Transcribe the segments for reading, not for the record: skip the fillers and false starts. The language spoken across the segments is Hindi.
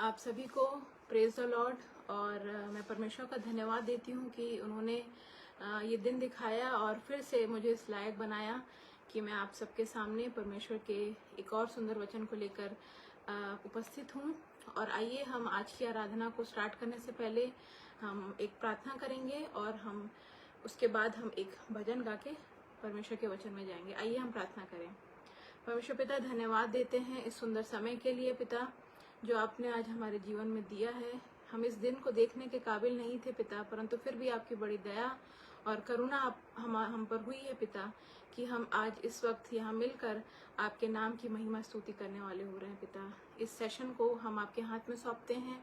आप सभी को प्रेज द लॉर्ड। और मैं परमेश्वर का धन्यवाद देती हूँ कि उन्होंने ये दिन दिखाया और फिर से मुझे इस लायक बनाया कि मैं आप सबके सामने परमेश्वर के एक और सुंदर वचन को लेकर उपस्थित हूँ। और आइए हम आज की आराधना को स्टार्ट करने से पहले हम एक प्रार्थना करेंगे और हम उसके बाद हम एक भजन गा के परमेश्वर के वचन में जाएंगे। आइए हम प्रार्थना करें। परमेश्वर पिता, धन्यवाद देते हैं इस सुंदर समय के लिए पिता, जो आपने आज हमारे जीवन में दिया है। हम इस दिन को देखने के काबिल नहीं थे पिता, परंतु फिर भी आपकी बड़ी दया और करुणा हम पर हुई है पिता, कि हम आज इस वक्त यहाँ मिलकर आपके नाम की महिमा स्तुति करने वाले हो रहे हैं पिता। इस सेशन को हम आपके हाथ में सौंपते हैं।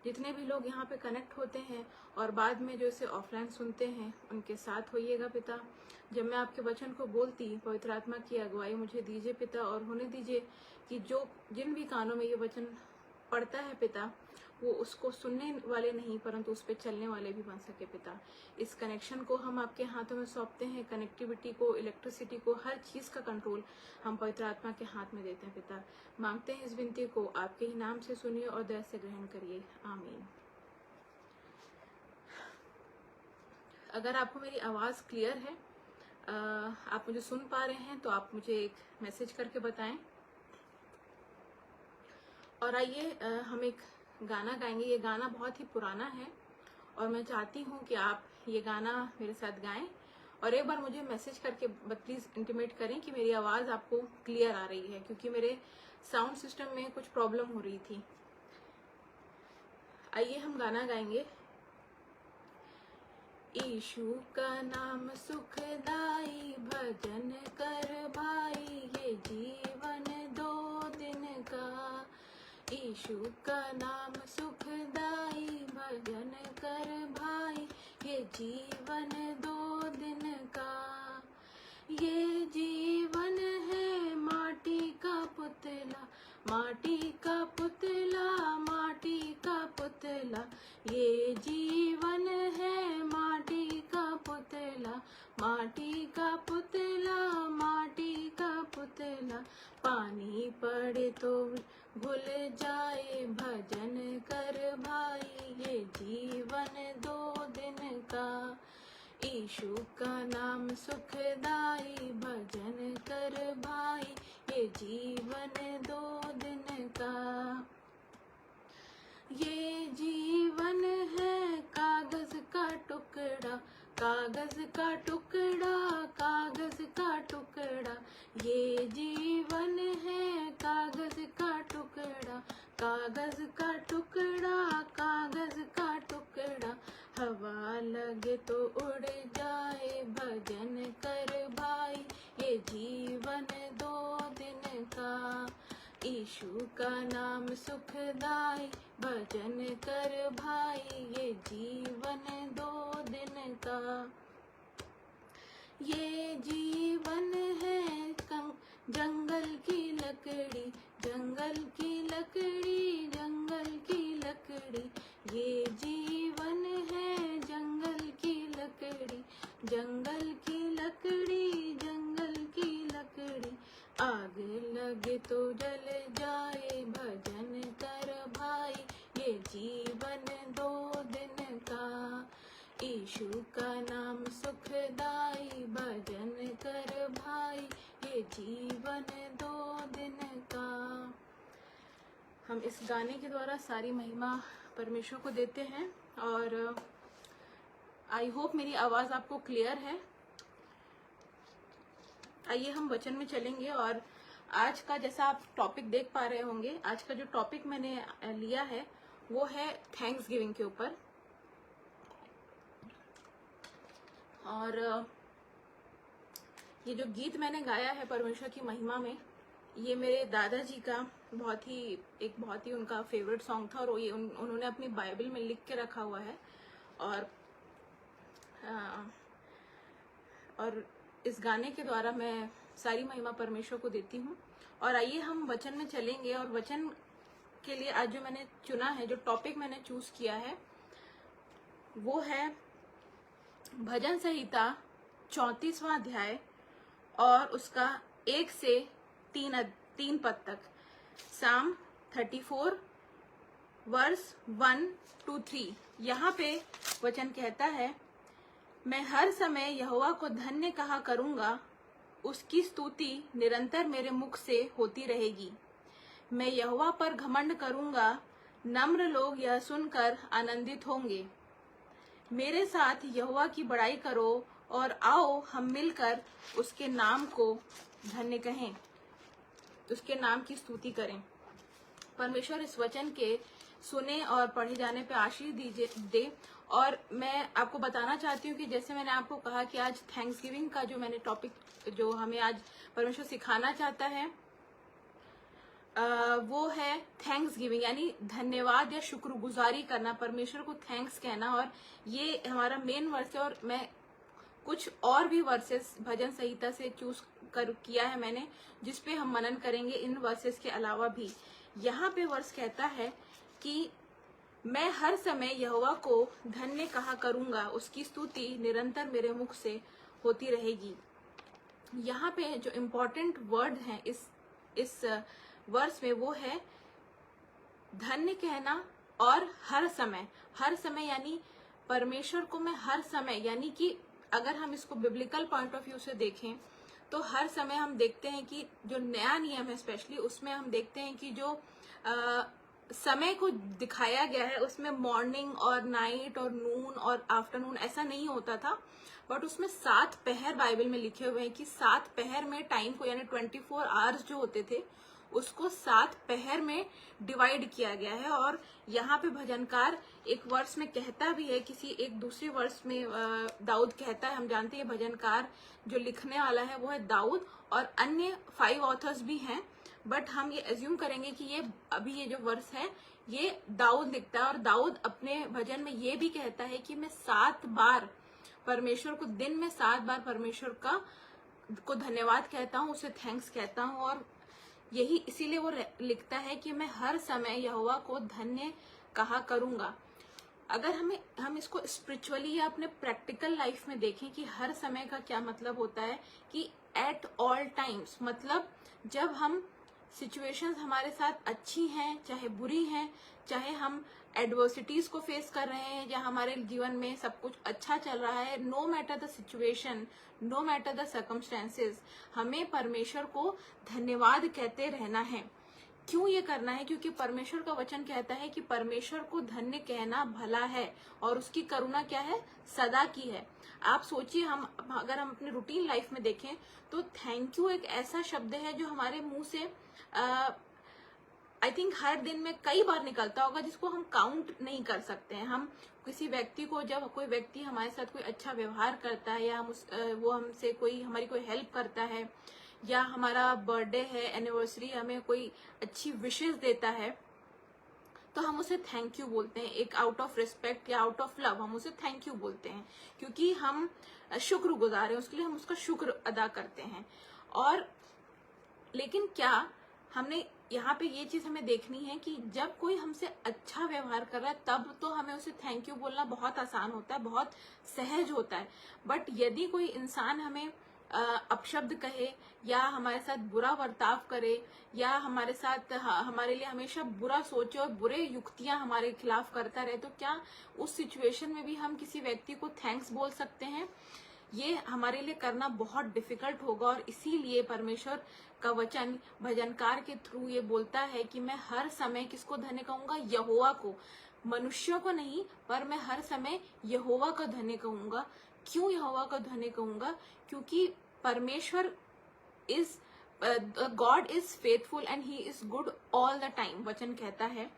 जितने भी लोग यहाँ पे कनेक्ट होते हैं और बाद में जो इसे ऑफलाइन सुनते हैं, उनके साथ होइएगा पिता। जब मैं आपके वचन को बोलती, पवित्र आत्मा की अगुवाई मुझे दीजिए पिता, और होने दीजिए कि जिन भी कानों में ये वचन पढ़ता है पिता, वो उसको सुनने वाले नहीं परंतु उस पर चलने वाले भी बन सके पिता। इस कनेक्शन को हम आपके हाथों में सौंपते हैं, कनेक्टिविटी को, इलेक्ट्रिसिटी को, हर चीज़ का कंट्रोल हम पवित्र आत्मा के हाथ में देते हैं पिता। मांगते हैं इस विनती को आपके ही नाम से, सुनिए और दया से ग्रहण करिए, आमीन। अगर आपको मेरी आवाज़ क्लियर है, आप मुझे सुन पा रहे हैं, तो आप मुझे एक मैसेज करके बताएं। और आइए हम एक गाना गाएंगे। ये गाना बहुत ही पुराना है और मैं चाहती हूँ कि आप ये गाना मेरे साथ गाएं और एक बार मुझे मैसेज करके प्लीज़ इंटीमेट करें कि मेरी आवाज़ आपको क्लियर आ रही है, क्योंकि मेरे साउंड सिस्टम में कुछ प्रॉब्लम हो रही थी। आइए हम गाना गाएंगे। यीशु का नाम सुखदाई, भजन कर भाई, ये जीवन 2 दिन का। यीशु का नाम सुखदाई, भजन कर भाई, ये जीवन 2 दिन का। ये जीवन है माटी का पुतला, माटी का पुतला, माटी का पुतला। ये जीवन है माटी का पुतला, माटी का पुतला, माटी का पुतला। पानी पड़े तो भूल जाए, भजन कर भाई, ये जीवन 2 दिन का। यीशु का नाम सुखदाई, भजन कर भाई, ये जीवन 2 दिन का। ये जीवन है कागज का टुकड़ा, कागज का टुकड़ा, कागज का टुकड़ा। ये जीवन है कागज का टुकड़ा, कागज का टुकड़ा, कागज का टुकड़ा। हवा लगे तो उड़ जाए, भजन कर भाई, ये जीवन 2 दिन का। यीशु का नाम सुखदाई, भजन कर भाई, ये जीवन 2 दिन का। ये जीवन है जंगल की लकड़ी, जंगल की लकड़ी, जंगल की लकड़ी। ये जीवन है जंगल की लकड़ी, जंगल की लकड़ी, जंगल की लकड़ी। आग लगे तो जल जाए, भजन कर भाई, ये जीवन 2 दिन का। यीशु का नाम सुखदाई, भजन कर भाई, ये जीवन 2 दिन का। हम इस गाने के द्वारा सारी महिमा परमेश्वर को देते हैं और आई होप मेरी आवाज़ आपको क्लियर है। आइए हम वचन में चलेंगे। और आज का, जैसा आप टॉपिक देख पा रहे होंगे, आज का जो टॉपिक मैंने लिया है वो है थैंक्स गिविंग के ऊपर। और ये जो गीत मैंने गाया है परमेश्वर की महिमा में, ये मेरे दादाजी का बहुत ही उनका फेवरेट सॉन्ग था और ये उन्होंने अपनी बाइबल में लिख के रखा हुआ है। और इस गाने के द्वारा मैं सारी महिमा परमेश्वर को देती हूँ। और आइए हम वचन में चलेंगे। और वचन के लिए आज जो मैंने चुना है, जो टॉपिक मैंने चूज किया है, वो है भजन संहिता 34वां अध्याय और उसका 1 से 3 पद तक। साम 34 वर्स 1 to 3 यहाँ पे वचन कहता है, मैं हर समय यहोवा को धन्य कहा करूंगा, उसकी स्तुति निरंतर मेरे मुख से होती रहेगी। मैं यहोवा पर घमंड करूंगा, नम्र लोग यह सुनकर आनंदित होंगे। मेरे साथ यहोवा की बड़ाई करो और आओ हम मिलकर उसके नाम को धन्य कहें, उसके नाम की स्तुति करें। परमेश्वर इस वचन के सुने और पढ़े जाने पे आशीष दे। और मैं आपको बताना चाहती हूँ कि जैसे मैंने आपको कहा कि आज थैंक्सगिविंग का जो मैंने टॉपिक जो हमें आज परमेश्वर सिखाना चाहता है वो है थैंक्सगिविंग, यानी धन्यवाद या शुक्रगुजारी करना, परमेश्वर को थैंक्स कहना। और ये हमारा मेन वर्स है। और मैं कुछ और भी वर्सेस भजन संहिता से चूज कर किया है मैंने, जिसपे हम मनन करेंगे इन वर्सेस के अलावा भी। यहाँ पे वर्स कहता है कि मैं हर समय यहोवा को धन्य कहा करूंगा, उसकी स्तुति निरंतर मेरे मुख से होती रहेगी। यहाँ पे जो इम्पोर्टेंट वर्ड है इस वर्स में वो है धन्य कहना और हर समय। हर समय यानी परमेश्वर को मैं हर समय, यानी कि अगर हम इसको बिब्लिकल पॉइंट ऑफ व्यू से देखें तो हर समय हम देखते हैं कि जो नया नियम है स्पेशली उसमें हम देखते हैं कि जो समय को दिखाया गया है उसमें मॉर्निंग और नाइट और नून और आफ्टरनून ऐसा नहीं होता था, बट उसमें 7 पहर बाइबल में लिखे हुए हैं कि 7 पहर में टाइम को, यानी 24 आवर्स जो होते थे उसको 7 पहर में डिवाइड किया गया है। और यहाँ पे भजनकार एक वर्स में कहता भी है, किसी एक दूसरे वर्स में दाऊद कहता है। हम जानते हैं भजनकार जो लिखने वाला है वो है दाऊद, और अन्य 5 ऑथर्स भी हैं, बट हम ये एज्यूम करेंगे कि ये जो वर्स है ये दाऊद लिखता है। और दाऊद अपने भजन में ये भी कहता है कि मैं 7 बार परमेश्वर को, दिन में 7 बार परमेश्वर को धन्यवाद कहता हूँ, उसे थैंक्स कहता हूँ। और यही इसीलिए वो लिखता है कि मैं हर समय यहोवा को धन्य कहा करूंगा। अगर हम इसको स्पिरिचुअली या अपने प्रैक्टिकल लाइफ में देखें कि हर समय का क्या मतलब होता है कि एट ऑल टाइम्स, मतलब जब हम सिचुएशंस हमारे साथ अच्छी हैं चाहे बुरी हैं, चाहे हम एडवर्सिटीज को फेस कर रहे हैं या हमारे जीवन में सब कुछ अच्छा चल रहा है, no matter the situation, no matter the circumstances, हमें परमेश्वर को धन्यवाद कहते रहना है। क्यों ये करना है? क्योंकि परमेश्वर का वचन कहता है कि परमेश्वर को धन्य कहना भला है और उसकी करुणा क्या है? सदा की है। आप सोचिए, अगर हम अपने रूटीन लाइफ में देखें तो थैंक यू एक ऐसा शब्द है जो हमारे मुंह से आई थिंक हर दिन में कई बार निकलता होगा, जिसको हम काउंट नहीं कर सकते हैं। हम किसी व्यक्ति को, जब कोई व्यक्ति हमारे साथ कोई अच्छा व्यवहार करता है या वो हमसे हमारी कोई हेल्प करता है, या हमारा बर्थडे है, एनिवर्सरी, हमें कोई अच्छी विशेस देता है, तो हम उसे थैंक यू बोलते हैं। एक आउट ऑफ रिस्पेक्ट या आउट ऑफ लव हम उसे थैंक यू बोलते हैं, क्योंकि हम शुक्रगुजार हैं, उसके लिए हम उसका शुक्र अदा करते हैं। और लेकिन क्या हमने यहाँ पे ये चीज हमें देखनी है कि जब कोई हमसे अच्छा व्यवहार कर रहा है तब तो हमें उसे थैंक यू बोलना बहुत आसान होता है, बहुत सहज होता है। बट यदि कोई इंसान हमें अपशब्द कहे या हमारे साथ बुरा बर्ताव करे या हमारे साथ हमारे लिए हमेशा बुरा सोचे और बुरे युक्तियां हमारे खिलाफ करता रहे, तो क्या उस सिचुएशन में भी हम किसी व्यक्ति को थैंक्स बोल सकते हैं? ये हमारे लिए करना बहुत डिफिकल्ट होगा। और इसीलिए परमेश्वर का वचन भजनकार के थ्रू ये बोलता है कि मैं हर समय किसको धन्य कहूंगा? यहोवा को, मनुष्यों को नहीं, पर मैं हर समय यहोवा का धन्य कहूंगा। क्यों यहोवा का धन्य कहूंगा? क्योंकि परमेश्वर God is faithful and he is good all the time, वचन कहता है।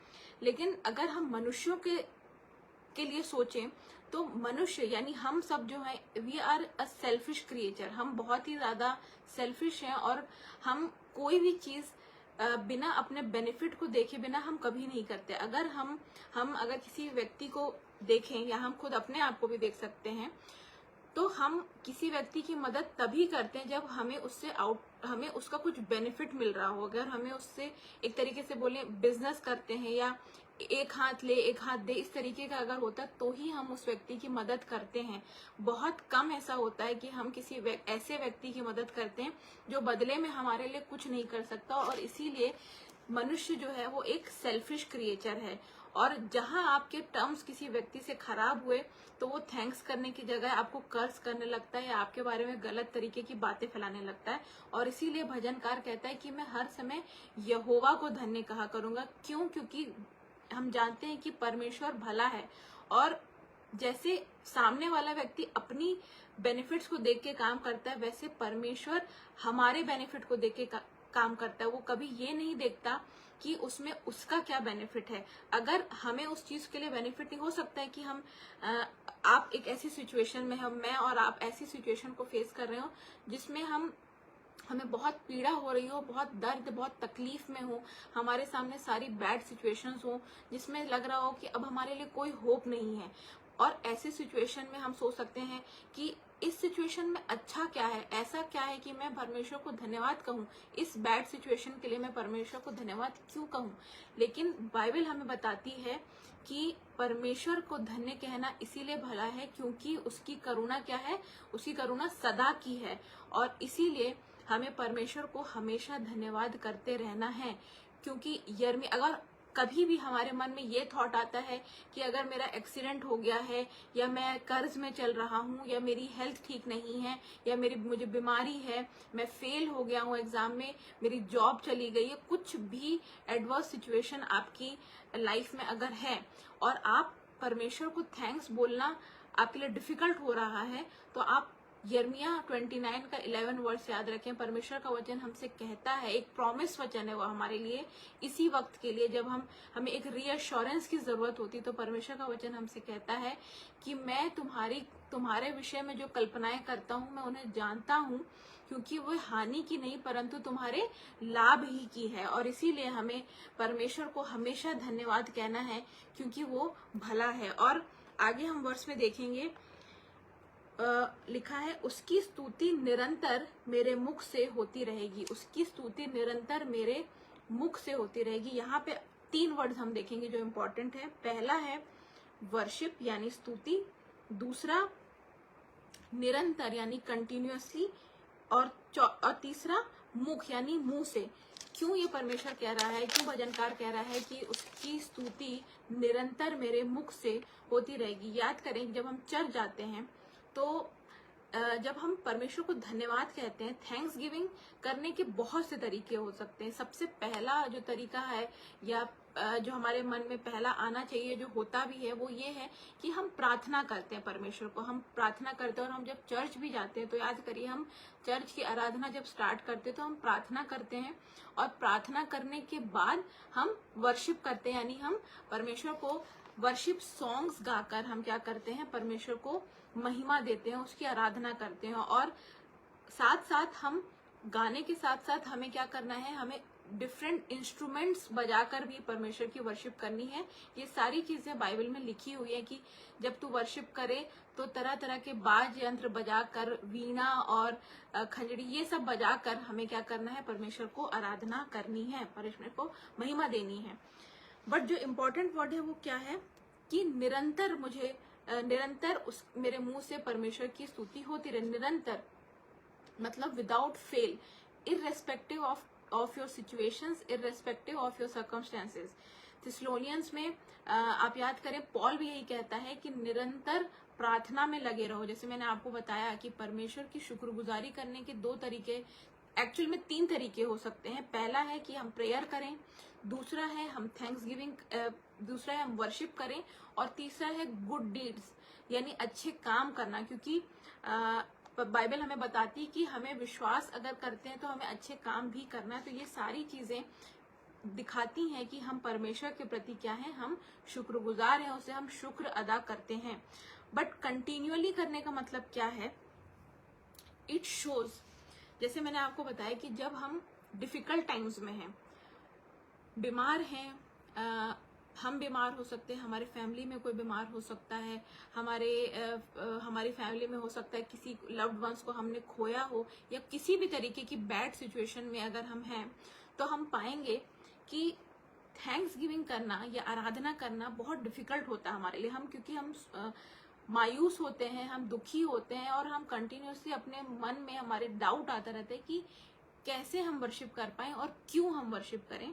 लेकिन अगर हम मनुष्यों के लिए सोचें तो मनुष्य यानी हम सब जो है, we are a selfish creature, हम बहुत ही ज्यादा सेल्फिश हैं और हम कोई भी चीज बिना अपने बेनिफिट को देखे बिना हम कभी नहीं करते। अगर हम अगर किसी व्यक्ति को देखें या हम खुद अपने आप को भी देख सकते हैं, तो हम किसी व्यक्ति की मदद तभी करते हैं जब हमें उसका कुछ बेनिफिट मिल रहा हो। अगर हमें उससे एक तरीके से बोले बिजनेस करते हैं या एक हाथ ले एक हाथ दे, इस तरीके का अगर होता तो ही हम उस व्यक्ति की मदद करते हैं। बहुत कम ऐसा होता है कि हम किसी ऐसे व्यक्ति की मदद करते हैं जो बदले में हमारे लिए कुछ नहीं कर सकता। और इसीलिए मनुष्य जो है वो एक सेल्फिश क्रिएचर है। और जहां आपके टर्म्स किसी व्यक्ति से खराब हुए तो वो थैंक्स करने की जगह आपको कर्ज करने लगता है या आपके बारे में गलत तरीके की बातें फैलाने लगता है। और इसीलिए भजनकार कहता है कि मैं हर समय यहोवा को धन्य कहा करूंगा। क्यों? क्योंकि हम जानते हैं कि परमेश्वर भला है, और जैसे सामने वाला व्यक्ति अपनी बेनिफिट्स को देख के काम करता है, वैसे परमेश्वर हमारे बेनिफिट को देख के काम करता है। वो कभी ये नहीं देखता कि उसमें उसका क्या बेनिफिट है। अगर हमें उस चीज के लिए बेनिफिट नहीं, हो सकता है कि हम आप एक ऐसी सिचुएशन में, हम मैं और आप ऐसी सिचुएशन को फेस कर रहे हो जिसमें हमें बहुत पीड़ा हो रही हो, बहुत दर्द, बहुत तकलीफ में हो, हमारे सामने सारी बैड सिचुएशंस हो जिसमें लग रहा हो कि अब हमारे लिए कोई होप नहीं है। और ऐसे सिचुएशन में हम सोच सकते हैं कि इस सिचुएशन में अच्छा क्या है, ऐसा क्या है कि मैं परमेश्वर को धन्यवाद कहूँ, इस बैड सिचुएशन के लिए मैं परमेश्वर को धन्यवाद क्यों कहूँ। लेकिन बाइबल हमें बताती है कि परमेश्वर को धन्य कहना इसीलिए भला है क्योंकि उसकी करुणा क्या है, उसकी करुणा सदा की है। और इसीलिए हमें परमेश्वर को हमेशा धन्यवाद करते रहना है। क्योंकि अगर कभी भी हमारे मन में ये थॉट आता है कि अगर मेरा एक्सीडेंट हो गया है, या मैं कर्ज में चल रहा हूँ, या मेरी हेल्थ ठीक नहीं है, या मुझे बीमारी है, मैं फेल हो गया हूँ एग्जाम में, मेरी जॉब चली गई है, कुछ भी एडवर्स सिचुएशन आपकी लाइफ में अगर है और आप परमेश्वर को थैंक्स बोलना आपके लिए डिफिकल्ट हो रहा है, तो आप यिर्मयाह 29 का 11 वर्स याद रखें। परमेश्वर का वचन हमसे कहता है, एक प्रॉमिस वचन है वो हमारे लिए इसी वक्त के लिए, जब हमें एक रीअश्योरेंस की जरूरत होती, तो परमेश्वर का वचन हमसे कहता है कि मैं तुम्हारे विषय में जो कल्पनाएं करता हूँ मैं उन्हें जानता हूँ, क्योंकि वो हानि की नहीं परंतु तुम्हारे लाभ ही की है। और इसीलिए हमें परमेश्वर को हमेशा धन्यवाद कहना है क्योंकि वो भला है। और आगे हम वर्ष में देखेंगे, लिखा है, उसकी स्तुति निरंतर मेरे मुख से होती रहेगी। उसकी स्तुति निरंतर मेरे मुख से होती रहेगी। यहाँ पे 3 वर्ड हम देखेंगे जो इम्पोर्टेंट है। पहला है वर्शिप यानी स्तुति, दूसरा निरंतर यानी कंटिन्यूअसली, और तीसरा मुख यानी मुंह से। क्यों ये परमेश्वर कह रहा है, क्यों भजनकार कह रहा है कि उसकी स्तुति निरंतर मेरे मुख से होती रहेगी। याद करें, जब हम चर्च जाते हैं तो जब हम परमेश्वर को धन्यवाद कहते हैं, थैंक्स गिविंग करने के बहुत से तरीके हो सकते हैं। सबसे पहला जो तरीका है, या जो हमारे मन में पहला आना चाहिए, जो होता भी है, वो ये है कि हम प्रार्थना करते हैं परमेश्वर को। हम प्रार्थना करते हैं, और हम जब चर्च भी जाते हैं तो याद करिए, हम चर्च की आराधना जब स्टार्ट करते हैं तो हम प्रार्थना करते हैं, और प्रार्थना करने के बाद हम वर्शिप करते हैं, यानी हम परमेश्वर को वर्शिप सॉन्ग्स गाकर हम क्या करते हैं, परमेश्वर को महिमा देते हैं, उसकी आराधना करते हैं। और साथ साथ हम गाने के साथ साथ हमें क्या करना है, हमें डिफरेंट इंस्ट्रूमेंट्स बजाकर भी परमेश्वर की वर्शिप करनी है। ये सारी चीजें बाइबल में लिखी हुई है कि जब तू वर्शिप करे तो तरह तरह के बाज यंत्र बजाकर, वीणा और खंजड़ी ये सब बजाकर हमें क्या करना है, परमेश्वर को आराधना करनी है, परमेश्वर को महिमा देनी है। बट जो इम्पोर्टेंट वर्ड है वो क्या है कि निरंतर मेरे मुंह से परमेश्वर की स्तुति होती रहे। निरंतर मतलब without fail, irrespective of your situations, irrespective of your circumstances. Thessalonians में आप याद करें, पॉल भी यही कहता है कि निरंतर प्रार्थना में लगे रहो। जैसे मैंने आपको बताया कि परमेश्वर की शुक्रगुजारी करने के 2 तरीके, एक्चुअल में 3 तरीके हो सकते हैं। पहला है कि हम प्रेयर करें, दूसरा है हम थैंक्स गिविंग, दूसरा है हम वर्शिप करें, और तीसरा है गुड डीड्स यानी अच्छे काम करना। क्योंकि बाइबल हमें बताती है कि हमें विश्वास अगर करते हैं तो हमें अच्छे काम भी करना है। तो ये सारी चीजें दिखाती हैं कि हम परमेश्वर के प्रति क्या है, हम शुक्रगुजार हैं, उसे हम शुक्र अदा करते हैं। बट कंटिन्यूअली करने का मतलब क्या है, इट शोज, जैसे मैंने आपको बताया कि जब हम डिफिकल्ट टाइम्स में हैं, बीमार हैं, हम बीमार हो सकते हैं, हमारे फैमिली में कोई बीमार हो सकता है, हमारी फैमिली में हो सकता है किसी लव्ड वंस को हमने खोया हो, या किसी भी तरीके की बैड सिचुएशन में अगर हम हैं, तो हम पाएंगे कि थैंक्स गिविंग करना या आराधना करना बहुत डिफिकल्ट होता है हमारे लिए। क्योंकि हम मायूस होते हैं, हम दुखी होते हैं, और हम कंटिन्यूसली अपने मन में हमारे डाउट आता रहता है कि कैसे हम वर्शिप कर पाएं और क्यों हम वर्शिप करें।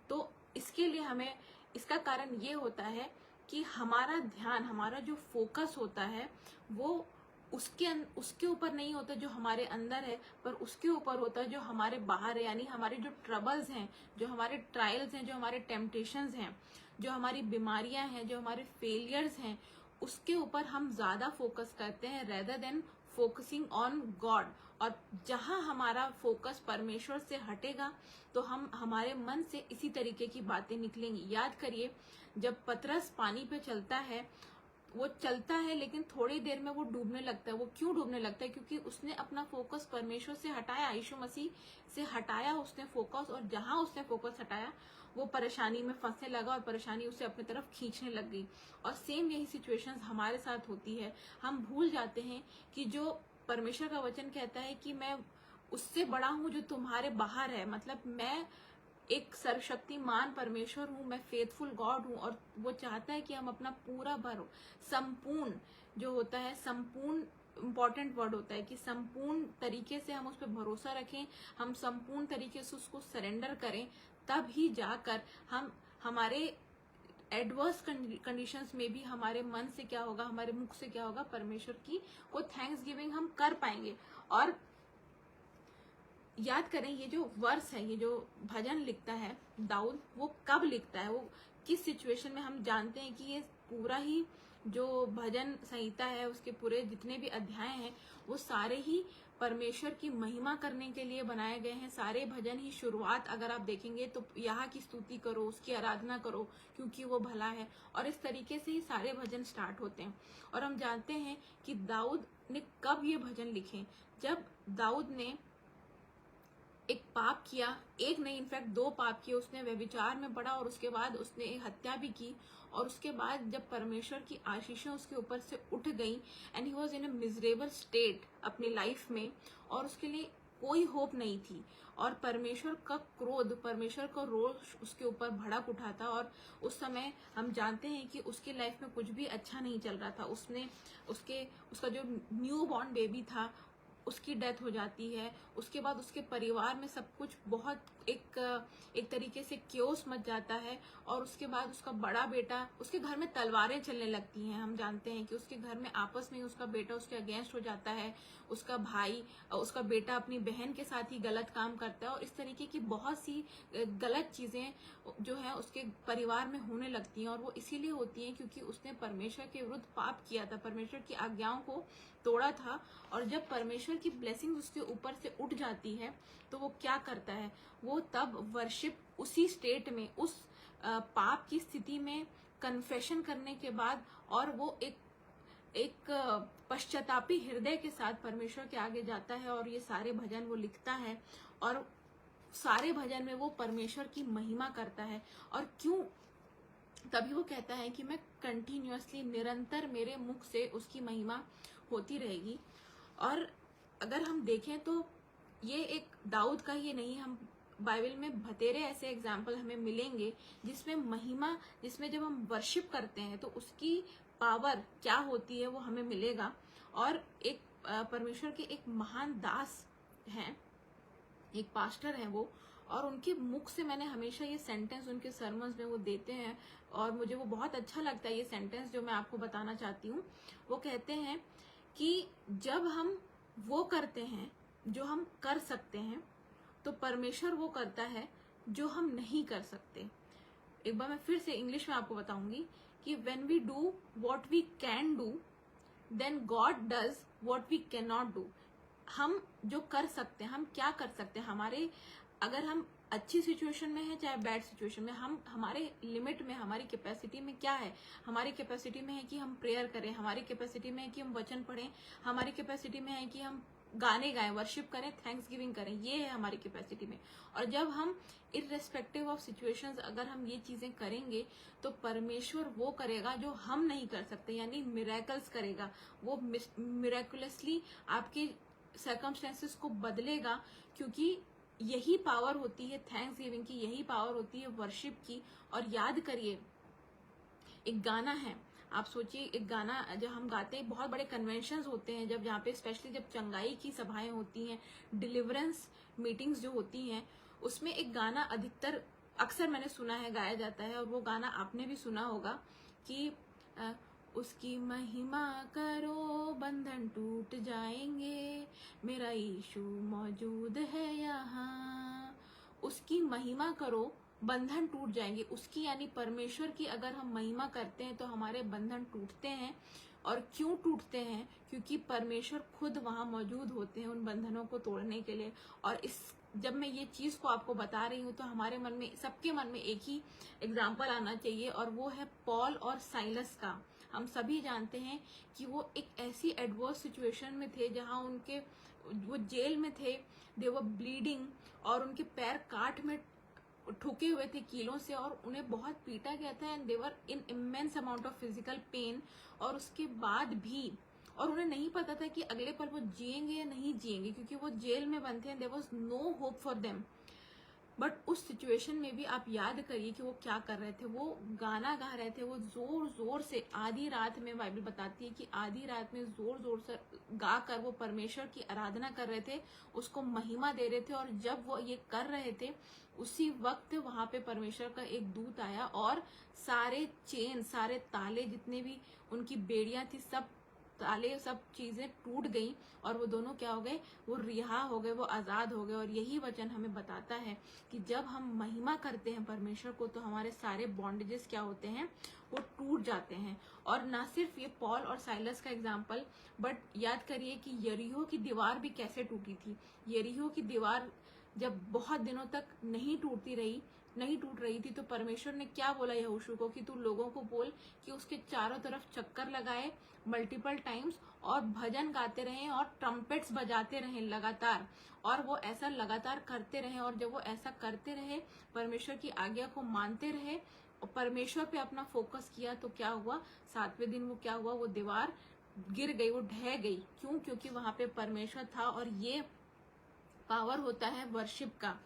तो इसके लिए हमें इसका कारण ये होता है कि हमारा ध्यान, हमारा जो फोकस होता है वो उसके ऊपर नहीं होता जो हमारे अंदर है, पर उसके ऊपर होता है जो हमारे बाहर है। यानी हमारे जो ट्रबल्स हैं, जो हमारे ट्रायल्स हैं, जो हमारे टेम्पटेशंस हैं, जो हमारी बीमारियां हैं, जो हमारे फेलियर्स हैं, उसके ऊपर हम ज्यादा फोकस करते हैं rather than focusing on God. और जहां हमारा फोकस परमेश्वर से हटेगा तो हमारे मन से इसी तरीके की बातें निकलेंगी। याद करिए, जब पतरस पानी पे चलता है, वो चलता है लेकिन थोड़ी देर में वो डूबने लगता है। वो क्यों डूबने लगता है? क्योंकि उसने अपना फोकस परमेश्वर से हटाया, यीशु मसीह से हटाया उसने फोकस, और जहां उसने फोकस हटाया वो परेशानी में फंसने लगा और परेशानी उसे अपनी तरफ खींचने लग गई। और सेम यही सिचुएशंस हमारे साथ होती है। हम भूल जाते हैं कि जो परमेश्वर का वचन कहता है कि मैं उससे बड़ा हूं जो तुम्हारे बाहर है, मतलब मैं एक सर्वशक्तिमान परमेश्वर हूँ, मैं फेथफुल गॉड हूँ। और वो चाहता है कि हम अपना पूरा संपूर्ण जो होता है, संपूर्ण इम्पॉर्टेंट वर्ड होता है कि संपूर्ण तरीके से हम उस पर भरोसा रखें, हम संपूर्ण तरीके से उसको सरेंडर करें, तब ही जाकर हम हमारे एडवर्स कंडीशंस में भी हमारे मन से क्या होगा, हमारे मुख से क्या होगा, परमेश्वर की को थैंक्स गिविंग हम कर पाएंगे। और याद करें, ये जो वर्स है, ये जो भजन लिखता है दाऊद, वो कब लिखता है, वो किस सिचुएशन में? हम जानते हैं कि ये पूरा ही जो भजन संहिता है, उसके पूरे जितने भी अध्याय हैं, वो सारे ही परमेश्वर की महिमा करने के लिए बनाए गए हैं। सारे भजन ही शुरुआत अगर आप देखेंगे तो यहाँ की स्तुति करो, उसकी आराधना करो क्योंकि वो भला है, और इस तरीके से ही सारे भजन स्टार्ट होते हैं। और हम जानते हैं कि दाऊद ने कब ये भजन लिखे? जब दाऊद ने एक पाप किया, एक नहीं इनफैक्ट 2 पाप किए। उसने व्यभिचार में पड़ा और उसके बाद उसने एक हत्या भी की। और उसके बाद जब परमेश्वर की आशीषें उसके ऊपर से उठ गई and he was in a miserable state अपनी लाइफ में, और उसके लिए कोई होप नहीं थी, और परमेश्वर का क्रोध, परमेश्वर का रोष उसके ऊपर भड़क उठा था। और उस समय हम जानते हैं कि उसकी लाइफ में कुछ भी अच्छा नहीं चल रहा था। उसका जो न्यू बॉर्न बेबी था उसकी डेथ हो जाती है। उसके बाद उसके परिवार में सब कुछ बहुत एक तरीके से क्योस मच जाता है। और उसके बाद उसका बड़ा बेटा, उसके घर में तलवारें चलने लगती हैं। हम जानते हैं कि उसके घर में आपस में उसका बेटा उसके अगेंस्ट हो जाता है, उसका भाई, उसका बेटा अपनी बहन के साथ ही गलत काम करता है, और इस तरीके की बहुत सी गलत चीजें जो है उसके परिवार में होने लगती हैं। और वो इसीलिए होती हैं क्योंकि उसने परमेश्वर के विरुद्ध पाप किया था, परमेश्वर की आज्ञाओं को तोड़ा था। और जब परमेश्वर की ब्लेसिंग उसके ऊपर से उठ जाती है तो वो क्या करता है? वो तब वर्शिप उसी स्टेट में, उस पाप की स्थिति में कन्फेशन करने के बाद, और वो एक पश्चातापी हृदय के साथ परमेश्वर के आगे जाता है और ये सारे भजन वो लिखता है। और सारे भजन में वो परमेश्वर की महिमा करता है। और क्यों? तभी वो कहता है कि मैं कंटिन्यूअसली, निरंतर मेरे मुख से उसकी महिमा होती रहेगी। और अगर हम देखें तो ये एक दाऊद का ही नहीं, हम बाइबल में बतेरे ऐसे एग्जाम्पल हमें मिलेंगे जिसमें महिमा, जिसमें जब हम वर्शिप करते हैं तो उसकी पावर क्या होती है वो हमें मिलेगा। और एक परमेश्वर के एक महान दास हैं, एक पास्टर हैं वो, और उनके मुख से मैंने हमेशा ये सेंटेंस उनके सरमन्स में वो देते हैं और मुझे वो बहुत अच्छा लगता है। ये सेंटेंस जो मैं आपको बताना चाहती हूँ, वो कहते हैं कि जब हम वो करते हैं जो हम कर सकते हैं तो परमेश्वर वो करता है जो हम नहीं कर सकते। एक बार मैं फिर से इंग्लिश में आपको बताऊंगी कि when we do what we can do then God does what we cannot do। हम जो कर सकते हैं, हम क्या कर सकते हैं, हमारे, अगर हम अच्छी सिचुएशन में है चाहे बैड सिचुएशन में, हम हमारे लिमिट में, हमारी कैपेसिटी में क्या है? हमारी कैपेसिटी में है कि हम प्रेयर करें, हमारी कैपेसिटी में है कि हम वचन पढ़ें, हमारी कैपेसिटी में है कि हम गाने गाएं, वर्शिप करें, थैंक्स गिविंग करें, ये है हमारी कैपेसिटी में। और जब हम इररेस्पेक्टिव ऑफ सिचुएशंस अगर हम ये चीजें करेंगे तो परमेश्वर वो करेगा जो हम नहीं कर सकते, यानी मिरेकल्स करेगा। वो मिरेकुलसली आपके सर्कमस्टेंसेस को बदलेगा, क्योंकि यही पावर होती है थैंक्स गिविंग की, यही पावर होती है वर्शिप की। और याद करिए, एक गाना है, आप सोचिए, एक गाना जब हम गाते हैं, बहुत बड़े कन्वेंशंस होते हैं जब, जहाँ पे स्पेशली जब चंगाई की सभाएं होती हैं, डिलीवरेंस मीटिंग्स जो होती हैं, उसमें एक गाना अधिकतर अक्सर मैंने सुना है गाया जाता है, और वो गाना आपने भी सुना होगा कि उसकी महिमा करो बंधन टूट जाएंगे, मेरा यीशु मौजूद है यहाँ। उसकी महिमा करो बंधन टूट जाएंगे। उसकी यानी परमेश्वर की अगर हम महिमा करते हैं तो हमारे बंधन टूटते हैं। और क्यों टूटते हैं? क्योंकि परमेश्वर खुद वहां मौजूद होते हैं उन बंधनों को तोड़ने के लिए। और जब मैं ये चीज को आपको बता रही हूँ तो हमारे मन में, सबके मन में एक ही एग्जाम्पल आना चाहिए, और वो है पॉल और साइलस का। हम सभी जानते हैं कि वो एक ऐसी एडवर्स सिचुएशन में थे जहां वो जेल में थे, दे वर ब्लीडिंग, और उनके पैर काट में ठुके हुए थे कीलों से, और उन्हें बहुत पीटा गया था, and they were in immense amount of physical pain. और उसके बाद भी, और उन्हें नहीं पता था कि अगले पल वो जिएंगे या नहीं जिएंगे, क्योंकि वो जेल में बंद थे, there was no hope for them. But उस सिचुएशन में भी आप याद करिए कि वो क्या कर रहे थे। वो गाना गा रहे थे, वो जोर जोर से आधी रात में, बाइबल बताती है कि आधी रात में जोर जोर से गा कर वो परमेश्वर की आराधना कर रहे थे, उसको महिमा दे रहे थे। और जब वो ये कर रहे थे उसी वक्त वहां पे परमेश्वर का एक दूत आया, और सारे चेन, सारे ताले, जितने भी उनकी बेड़ियां थी, सब ताले, सब चीजें टूट गई, और वो दोनों क्या हो गए? वो रिहा हो गए, वो आजाद हो गए। और यही वचन हमें बताता है कि जब हम महिमा करते हैं परमेश्वर को तो हमारे सारे बॉन्डेजेस क्या होते हैं? वो टूट जाते हैं। और ना सिर्फ ये पॉल और साइलस का एग्जाम्पल, बट याद करिए कि यरीहो की दीवार भी कैसे टूटी थी। यरीहो की दीवार जब बहुत दिनों तक नहीं टूट रही थी, तो परमेश्वर ने क्या बोला यहोशू को कि तू लोगों को बोल कि उसके चारों तरफ चक्कर लगाए मल्टीपल टाइम्स, और भजन गाते रहें और ट्रम्पेट्स बजाते रहें लगातार। और वो ऐसा लगातार करते रहे, और जब वो ऐसा करते रहे, परमेश्वर की आज्ञा को मानते रहे और परमेश्वर पे अपना फोकस किया, तो क्या हुआ? 7वें दिन वो क्या हुआ? वो दीवार गिर गई, वो ढह गई। क्यों? क्योंकि वहां पे परमेश्वर था। और ये पावर होता है वर्शिप का।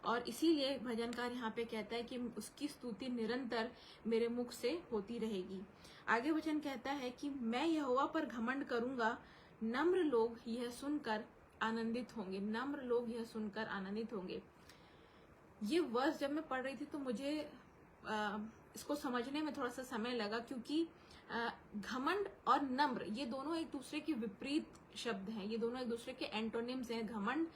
और इसीलिए भजनकार यहाँ पे कहता है कि उसकी स्तुति निरंतर मेरे मुख से होती रहेगी। आगे वचन कहता है कि मैं यहोवा पर घमंड करूंगा, नम्र लोग यह सुनकर आनंदित होंगे। नम्र लोग यह सुनकर आनंदित होंगे। ये वर्स जब मैं पढ़ रही थी तो मुझे इसको समझने में थोड़ा सा समय लगा, क्योंकि घमंड और नम्र ये दोनों एक दूसरे के विपरीत शब्द हैं, ये दोनों एक दूसरे के एंटोनिम्स हैं। घमंड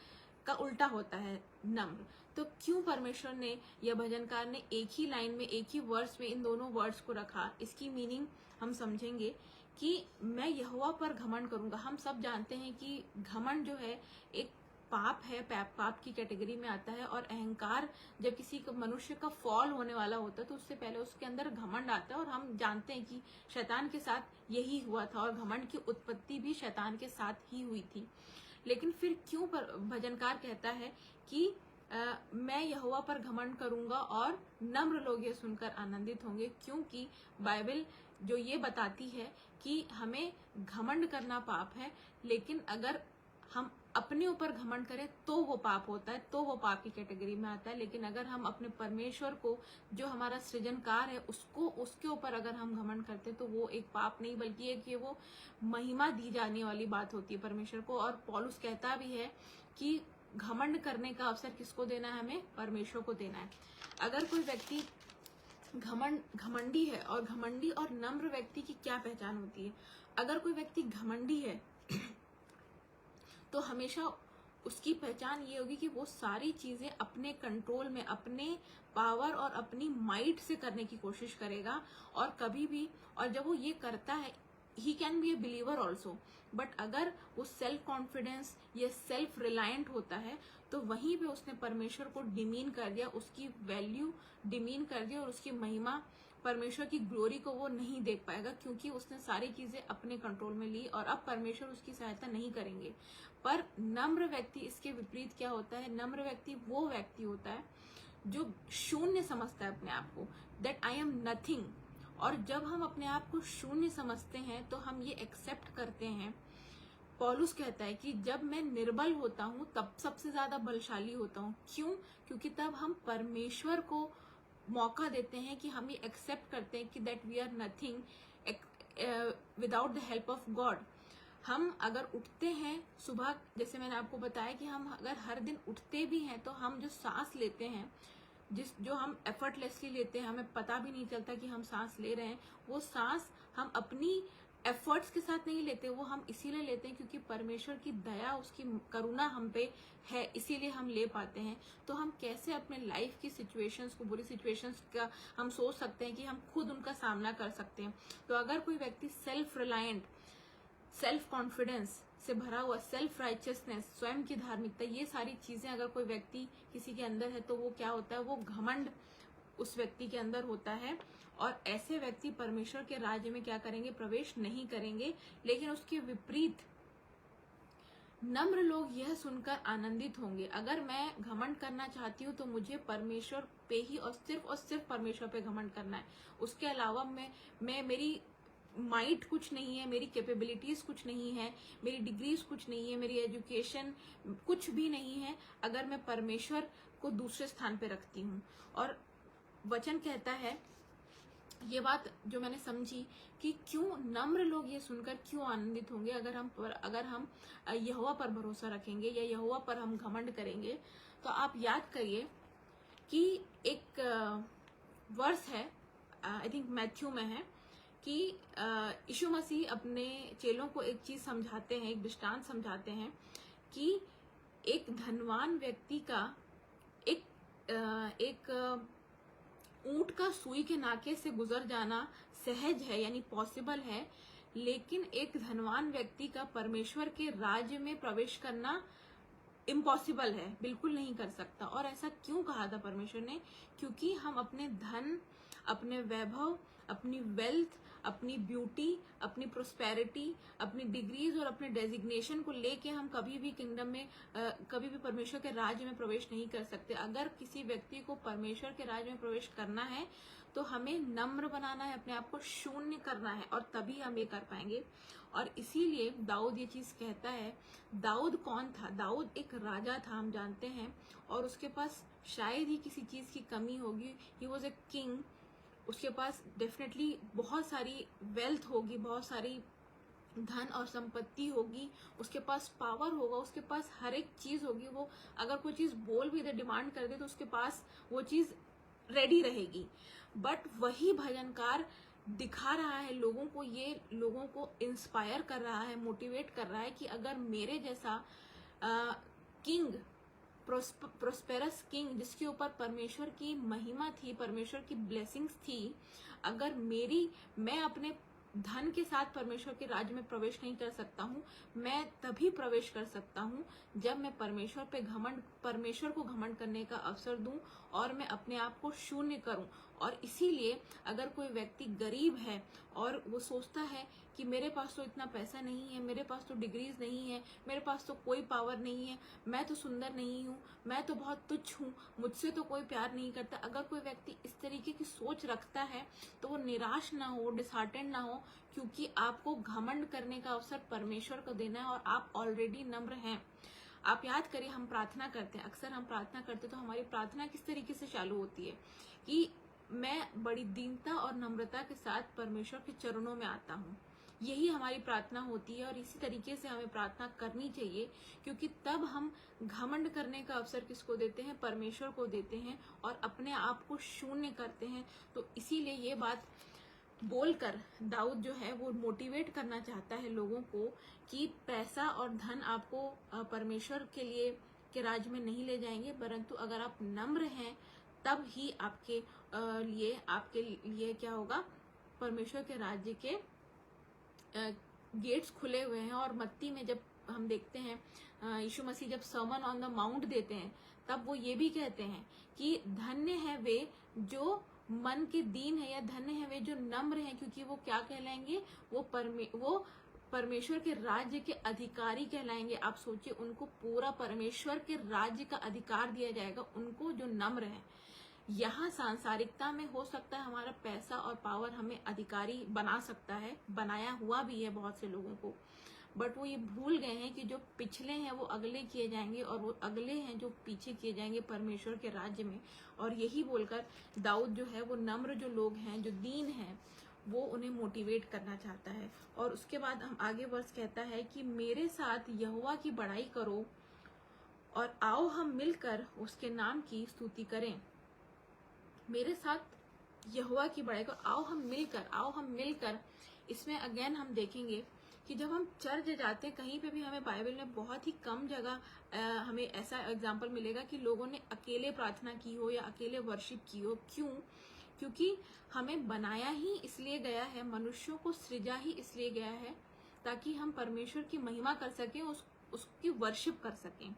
का उल्टा होता है नम्र। तो क्यों परमेश्वर ने या भजनकार ने एक ही लाइन में, एक ही वर्स में इन दोनों वर्ड्स को रखा? इसकी मीनिंग हम समझेंगे कि मैं यहोवा पर घमंड करूंगा। हम सब जानते हैं कि घमंड जो है एक पाप है, पाप की कैटेगरी में आता है। और अहंकार जब किसी मनुष्य का फॉल होने वाला होता है तो उससे पहले उसके अंदर घमंड आता है। और हम जानते हैं कि शैतान के साथ यही हुआ था, और घमंड की उत्पत्ति भी शैतान के साथ ही हुई थी। लेकिन फिर क्यों भजनकार कहता है कि मैं यहोवा पर घमंड करूंगा और नम्र लोग ये सुनकर आनंदित होंगे? क्योंकि बाइबल जो ये बताती है कि हमें घमंड करना पाप है, लेकिन अगर हम अपने ऊपर घमंड करें तो वो पाप होता है, तो वो पाप की कैटेगरी में आता है। लेकिन अगर हम अपने परमेश्वर को, जो हमारा सृजनकार है, उसके ऊपर अगर हम घमंड करते तो वो एक पाप नहीं, बल्कि एक ये वो महिमा दी जाने वाली बात होती है परमेश्वर को। और पौलुस कहता भी है कि घमंड करने का अवसर किसको देना है? हमें परमेश्वर को देना है। अगर कोई व्यक्ति घमंडी है, और घमंडी और नम्र व्यक्ति की क्या पहचान होती है? अगर कोई व्यक्ति घमंडी है तो हमेशा उसकी पहचान ये होगी कि वो सारी चीजें अपने कंट्रोल में, अपने पावर और अपनी माइट से करने की कोशिश करेगा। और कभी भी, और जब वो ये करता है, he can be A believer also, but अगर वो सेल्फ कॉन्फिडेंस या सेल्फ रिलायंट होता है तो वहीं पे उसने परमेश्वर को डिमीन कर दिया, उसकी वैल्यू डिमीन कर दिया, और उसकी महिमा, परमेश्वर की ग्लोरी को वो नहीं देख पाएगा, क्योंकि उसने सारी चीजें अपने कंट्रोल में ली और अब परमेश्वर उसकी सहायता नहीं करेंगे। पर नम्र व्यक्ति, इसके विपरीत क्या होता है? नम्र व्यक्ति वो व्यक्ति होता है जो शून्य समझता है अपने आप को, दैट आई एम नथिंग। और जब हम अपने आप को शून्य समझते हैं तो हम ये एक्सेप्ट करते हैं। पौलुस कहता है कि जब मैं निर्बल होता हूँ तब सबसे ज्यादा बलशाली होता हूँ। क्यों? क्योंकि तब हम परमेश्वर को मौका देते हैं कि हम ये एक्सेप्ट करते हैं कि that we are nothing without the help of God. हम अगर उठते हैं सुबह, जैसे मैंने आपको बताया कि हम अगर हर दिन उठते भी हैं तो हम जो सांस लेते हैं जो हम एफर्टलेसली लेते हैं, हमें पता भी नहीं चलता कि हम सांस ले रहे हैं, वो सांस हम अपनी एफर्ट्स के साथ नहीं लेते, वो हम इसीलिए लेते हैं क्योंकि परमेश्वर की दया, उसकी करुणा हम पे है, इसीलिए हम ले पाते हैं। तो हम कैसे अपने लाइफ की सिचुएशंस को, बुरी सिचुएशंस का हम सोच सकते हैं कि हम खुद उनका सामना कर सकते हैं। तो अगर कोई व्यक्ति सेल्फ रिलायंट, सेल्फ कॉन्फिडेंस से भरा हुआ, सेल्फ राइचियसनेस, स्वयं की धार्मिकता, ये सारी चीजें अगर कोई व्यक्ति किसी के अंदर है तो वो क्या होता है, वो घमंड उस व्यक्ति के अंदर होता है। और ऐसे व्यक्ति परमेश्वर के राज्य में क्या करेंगे, प्रवेश नहीं करेंगे। लेकिन उसके विपरीत नम्र लोग यह सुनकर आनंदित होंगे। अगर मैं घमंड करना चाहती हूँ तो मुझे परमेश्वर पे ही और सिर्फ परमेश्वर पे घमंड करना है। उसके अलावा मैं मेरी माइट कुछ नहीं है, मेरी कैपेबिलिटीज कुछ नहीं है, मेरी डिग्रीज कुछ नहीं है, मेरी एजुकेशन कुछ भी नहीं है, अगर मैं परमेश्वर को दूसरे स्थान पे रखती हूँ। और वचन कहता है, ये बात जो मैंने समझी कि क्यों नम्र लोग ये सुनकर क्यों आनंदित होंगे, अगर हम यहोवा पर भरोसा रखेंगे या यहोवा पर हम घमंड करेंगे। तो आप याद करिए कि एक वर्स है, आई थिंक मैथ्यू में है, कि यीशु मसीह अपने चेलों को एक चीज समझाते हैं, एक दृष्टांत समझाते हैं कि एक धनवान व्यक्ति का एक ऊंट का सुई के नाके से गुजर जाना सहज है, यानी पॉसिबल है, लेकिन एक धनवान व्यक्ति का परमेश्वर के राज्य में प्रवेश करना इम्पॉसिबल है, बिल्कुल नहीं कर सकता। और ऐसा क्यों कहा था परमेश्वर ने, क्योंकि हम अपने धन, अपने वैभव, अपनी वेल्थ, अपनी ब्यूटी, अपनी प्रोस्पेरिटी, अपनी डिग्रीज और अपने डेजिग्नेशन को लेके हम कभी भी किंगडम में, कभी भी परमेश्वर के राज्य में प्रवेश नहीं कर सकते। अगर किसी व्यक्ति को परमेश्वर के राज्य में प्रवेश करना है तो हमें नम्र बनाना है, अपने आप को शून्य करना है, और तभी हम ये कर पाएंगे। और इसीलिए दाऊद ये चीज कहता है। दाऊद कौन था? दाऊद एक राजा था, हम जानते हैं, और उसके पास शायद ही किसी चीज की कमी होगी। ही वॉज ए किंग, उसके पास डेफिनेटली बहुत सारी वेल्थ होगी, बहुत सारी धन और संपत्ति होगी, उसके पास पावर होगा, उसके पास हर एक चीज होगी। वो अगर कोई चीज बोल भी दे, डिमांड कर दे, तो उसके पास वो चीज रेडी रहेगी। बट वही भजनकार दिखा रहा है लोगों को, ये लोगों को इंस्पायर कर रहा है, मोटिवेट कर रहा है कि अगर मेरे जैसा किंग, प्रोस्पेरस किंग, जिसके ऊपर परमेश्वर की महिमा थी, परमेश्वर की ब्लेसिंग्स थी, अगर मैं अपने धन के साथ परमेश्वर के राज्य में प्रवेश नहीं कर सकता हूँ, मैं तभी प्रवेश कर सकता हूँ जब मैं परमेश्वर को घमंड करने का अवसर दूं और मैं अपने आप को शून्य करूं। और इसीलिए अगर कोई व्यक्ति गरीब है और वो सोचता है कि मेरे पास तो इतना पैसा नहीं है, मेरे पास तो डिग्रीज नहीं है, मेरे पास तो कोई पावर नहीं है, मैं तो सुंदर नहीं हूँ, मैं तो बहुत तुच्छ हूँ, मुझसे तो कोई प्यार नहीं करता, अगर कोई व्यक्ति इस तरीके की सोच रखता है तो वो निराश ना हो, डिसहार्टेंड ना हो, क्योंकि आपको घमंड करने का अवसर परमेश्वर को देना है और आप ऑलरेडी नम्र हैं। आप याद करिए, हम प्रार्थना करते हैं, अक्सर हम प्रार्थना करते हैं तो हमारी प्रार्थना किस तरीके से चालू होती है कि मैं बड़ी दीनता और नम्रता के साथ परमेश्वर के चरणों में आता हूँ। यही हमारी प्रार्थना होती है और इसी तरीके से हमें प्रार्थना करनी चाहिए, क्योंकि तब हम घमंड करने का अवसर किसको देते हैं? परमेश्वर को देते हैं और अपने आप को शून्य करते हैं। तो इसीलिए ये बात बोलकर दाऊद जो है वो मोटिवेट करना चाहता है लोगों को कि पैसा और धन आपको परमेश्वर के राज्य में नहीं ले जाएंगे, परंतु अगर आप नम्र हैं तब ही आपके लिए क्या होगा? परमेश्वर के राज्य के गेट्स खुले हुए हैं। और मत्ती में जब हम देखते हैं, यीशु मसीह जब सर्मन ऑन द माउंट देते हैं, तब वो ये भी कहते हैं कि धन्य है वे जो मन के दीन है, या धन्य है वे जो नम्र हैं, क्योंकि वो क्या कहलाएंगे? वो परमेश्वर के राज्य के अधिकारी कहलाएंगे। आप सोचिए, उनको पूरा परमेश्वर के राज्य का अधिकार दिया जाएगा, उनको जो नम्र है। यहाँ सांसारिकता में हो सकता है हमारा पैसा और पावर हमें अधिकारी बना सकता है, बनाया हुआ भी है बहुत से लोगों को, बट वो ये भूल गए हैं कि जो पिछले हैं वो अगले किए जाएंगे और वो अगले हैं जो पीछे किए जाएंगे परमेश्वर के राज्य में। और यही बोलकर दाऊद जो है वो नम्र जो लोग हैं, जो दीन हैं, वो उन्हें मोटिवेट करना चाहता है। और उसके बाद हम आगे वर्ष कहता है कि मेरे साथ यहोवा की बड़ाई करो और आओ हम मिलकर उसके नाम की स्तुति करें। मेरे साथ यहोवा की बड़ाई को, आओ हम मिलकर इसमें अगेन हम देखेंगे कि जब हम चर्च जाते हैं, कहीं पे भी हमें बाइबल में बहुत ही कम जगह हमें ऐसा एग्जाम्पल मिलेगा कि लोगों ने अकेले प्रार्थना की हो या अकेले वर्शिप की हो। क्यों? क्योंकि हमें बनाया ही इसलिए गया है, मनुष्यों को सृजा ही इसलिए गया है ताकि हम परमेश्वर की महिमा कर सकें, उसकी वर्शिप कर सकें।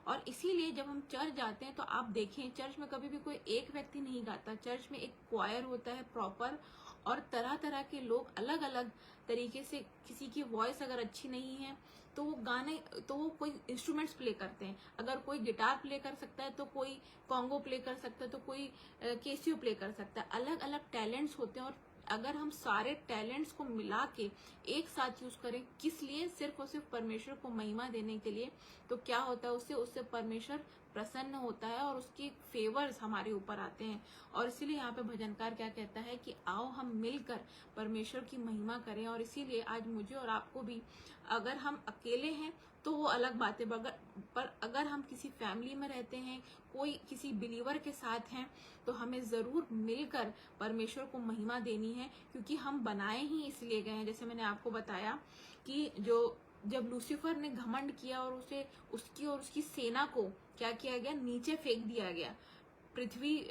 और इसीलिए जब हम चर्च जाते हैं तो आप देखें, चर्च में कभी भी कोई एक व्यक्ति नहीं गाता, चर्च में एक क्वायर होता है प्रॉपर, और तरह तरह के लोग अलग अलग तरीके से, किसी की वॉइस अगर अच्छी नहीं है तो वो कोई इंस्ट्रूमेंट्स प्ले करते हैं। अगर कोई गिटार प्ले कर सकता है तो कोई कॉन्गो प्ले कर सकता है, तो कोई केसियो प्ले कर सकता है। अलग अलग टैलेंट्स होते हैं, और अगर हम सारे टैलेंट्स को मिला के एक साथ यूज करें, किस लिए? सिर्फ और सिर्फ परमेश्वर को महिमा देने के लिए, तो क्या होता है उससे परमेश्वर प्रसन्न होता है और उसकी फेवर्स हमारे ऊपर आते हैं। और इसीलिए यहाँ पे भजनकार क्या कहता है कि आओ हम मिलकर परमेश्वर की महिमा करें। और इसीलिए आज मुझे और आपको भी, अगर हम अकेले हैं तो वो अलग बात है, पर अगर हम किसी फैमिली में रहते हैं, कोई किसी बिलीवर के साथ हैं, तो हमें जरूर मिलकर परमेश्वर को महिमा देनी है, क्योंकि हम बनाए ही इसलिए गए हैं। जैसे मैंने आपको बताया कि जब लूसीफर ने घमंड किया और उसे उसकी और उसकी सेना को क्या किया गया? नीचे फेंक दिया गया, पृथ्वी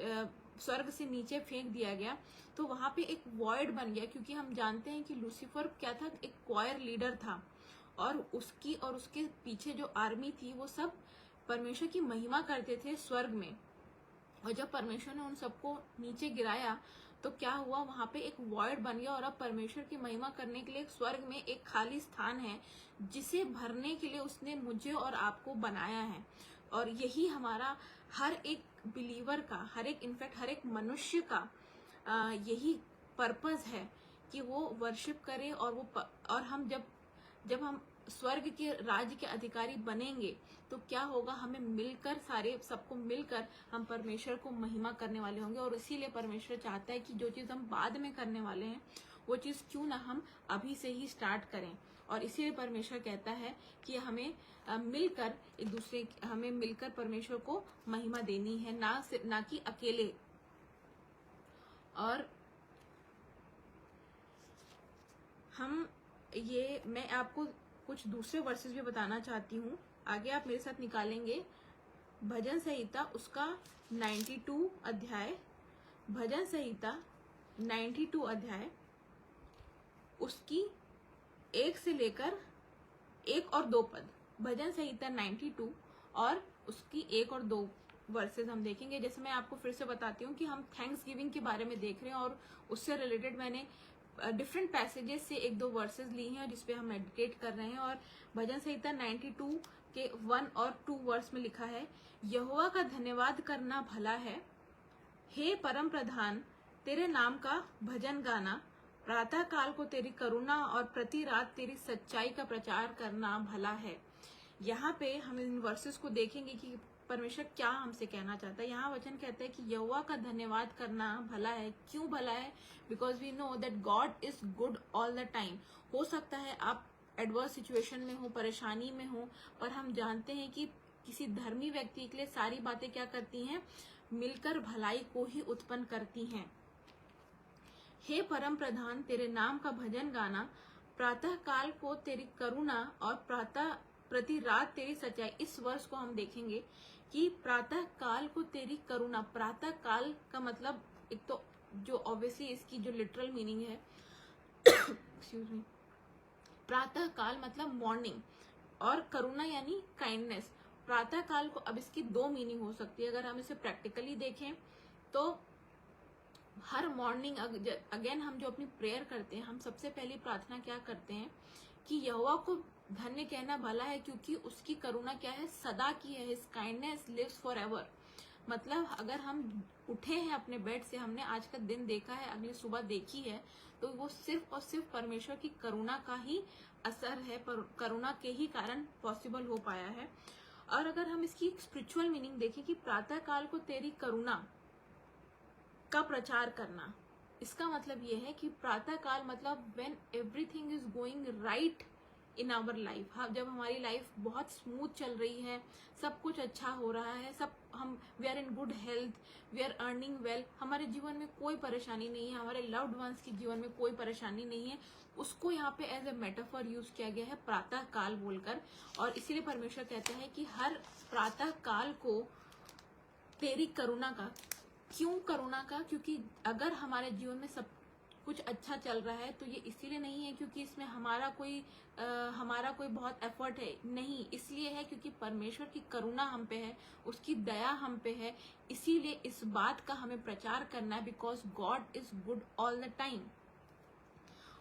स्वर्ग से नीचे फेंक दिया गया, तो वहां पे एक वॉइड बन गया। क्योंकि हम जानते हैं कि लूसीफर क्या था? एक क्वायर लीडर था, और उसके पीछे जो आर्मी थी वो सब परमेश्वर की महिमा करते थे स्वर्ग में। और जब परमेश्वर ने उन सबको नीचे गिराया तो क्या हुआ? वहां पे एक वॉइड बन गया, और अब परमेश्वर की महिमा करने के लिए स्वर्ग में एक खाली स्थान है, जिसे भरने के लिए उसने मुझे और आपको बनाया है। और यही हमारा हर एक बिलीवर का, इनफैक्ट हर एक मनुष्य का यही पर्पस है कि वो वर्शिप करे। और हम जब हम स्वर्ग के राज्य के अधिकारी बनेंगे तो क्या होगा? हमें मिलकर, सबको मिलकर हम परमेश्वर को महिमा करने वाले होंगे। और इसीलिए परमेश्वर चाहता है कि जो चीज हम बाद में करने वाले हैं वो चीज क्यों ना हम अभी से ही स्टार्ट करें। और इसीलिए परमेश्वर कहता है कि हमें मिलकर परमेश्वर को महिमा देनी है, ना कि अकेले। और मैं आपको कुछ दूसरे वर्सेस भी बताना चाहती हूँ। आगे आप मेरे साथ निकालेंगे भजन संहिता उसका 92 अध्याय, भजन संहिता 92 अध्याय, उसकी 1 से लेकर 1 और 2 पद। भजन संहिता 92 और उसकी 1 और 2 वर्सेस हम देखेंगे। जैसे मैं आपको फिर से बताती हूँ कि हम थैंक्स गिविंग के बारे में देख रहे हैं, और उससे रिलेटेड मैंने डिफरेंट पैसेजेस से 1-2 वर्सेस ली हैं जिसपे हम मेडिटेट कर रहे हैं। और भजन संहिता 92 के 1 और 2 वर्स में लिखा है, यहोवा का धन्यवाद करना भला है, हे परम प्रधान तेरे नाम का भजन गाना, प्रातः काल को तेरी करुणा और प्रति रात तेरी सच्चाई का प्रचार करना भला है। यहाँ पे हम इन वर्सेस को देखेंगे कि परमेश्वर क्या हमसे कहना चाहता है। यहाँ वचन कहता है कि यहोवा का धन्यवाद करना भला है। क्यों भला है? Because we know that God is good all the time. हो सकता है आप एडवर्स सिचुएशन में हो, परेशानी में हो, पर हम जानते हैं कि किसी धर्मी व्यक्ति के लिए सारी बातें क्या करती हैं? मिलकर भलाई को ही उत्पन्न करती हैं। हे परम प्रधान तेरे नाम का भजन गाना, प्रातः काल को तेरी करुणा और प्रति रात तेरी सच्चाई। इस वर्ष को हम देखेंगे कि प्रातः काल को तेरी करुणा। प्रातः काल का मतलब, एक तो जो ऑब्वियसली इसकी जो लिटरल मीनिंग है एक्सक्यूज मी, प्रातः काल मतलब मॉर्निंग, और करुणा यानी काइंडनेस। प्रातः काल को, अब इसकी 2 मीनिंग हो सकती है। अगर हम इसे प्रैक्टिकली देखें तो हर मॉर्निंग अगेन हम जो अपनी प्रेयर करते हैं, हम सबसे पहली प्रार्थना क्या करते हैं कि यहोवा को धन्य कहना भला है, क्योंकि उसकी करुणा क्या है? सदा की है। His kindness lives forever. मतलब अगर हम उठे हैं अपने बेड से, हमने आज का दिन देखा है, अगली सुबह देखी है, तो वो सिर्फ और सिर्फ परमेश्वर की करुणा का ही असर है, करुणा के ही कारण पॉसिबल हो पाया है। और अगर हम इसकी स्पिरिचुअल मीनिंग देखें कि प्रातः काल को तेरी करुणा का प्रचार करना, इसका मतलब यह है कि प्रातः काल मतलब when everything is going right in our life. हाँ, जब हमारी लाइफ बहुत स्मूथ चल रही है, सब कुछ अच्छा हो रहा है, सब हम we are in good health, we are earning well, हमारे जीवन में कोई परेशानी नहीं है, हमारे लव्ड वंस के जीवन में कोई परेशानी नहीं है, उसको यहाँ पे एज ए मेटाफर यूज किया गया है प्रातः काल बोलकर। और इसीलिए परमेश्वर कहते हैं कि हर प्रातः काल को तेरी करुणा का। क्यों करुणा का? क्योंकि अगर हमारे जीवन में सब कुछ अच्छा चल रहा है तो ये इसीलिए नहीं है क्योंकि इसमें हमारा कोई बहुत एफर्ट है, नहीं, इसलिए है क्योंकि परमेश्वर की करुणा हम पे है, उसकी दया हम पे है। इसीलिए इस बात का हमें प्रचार करना है, because God is good all the time.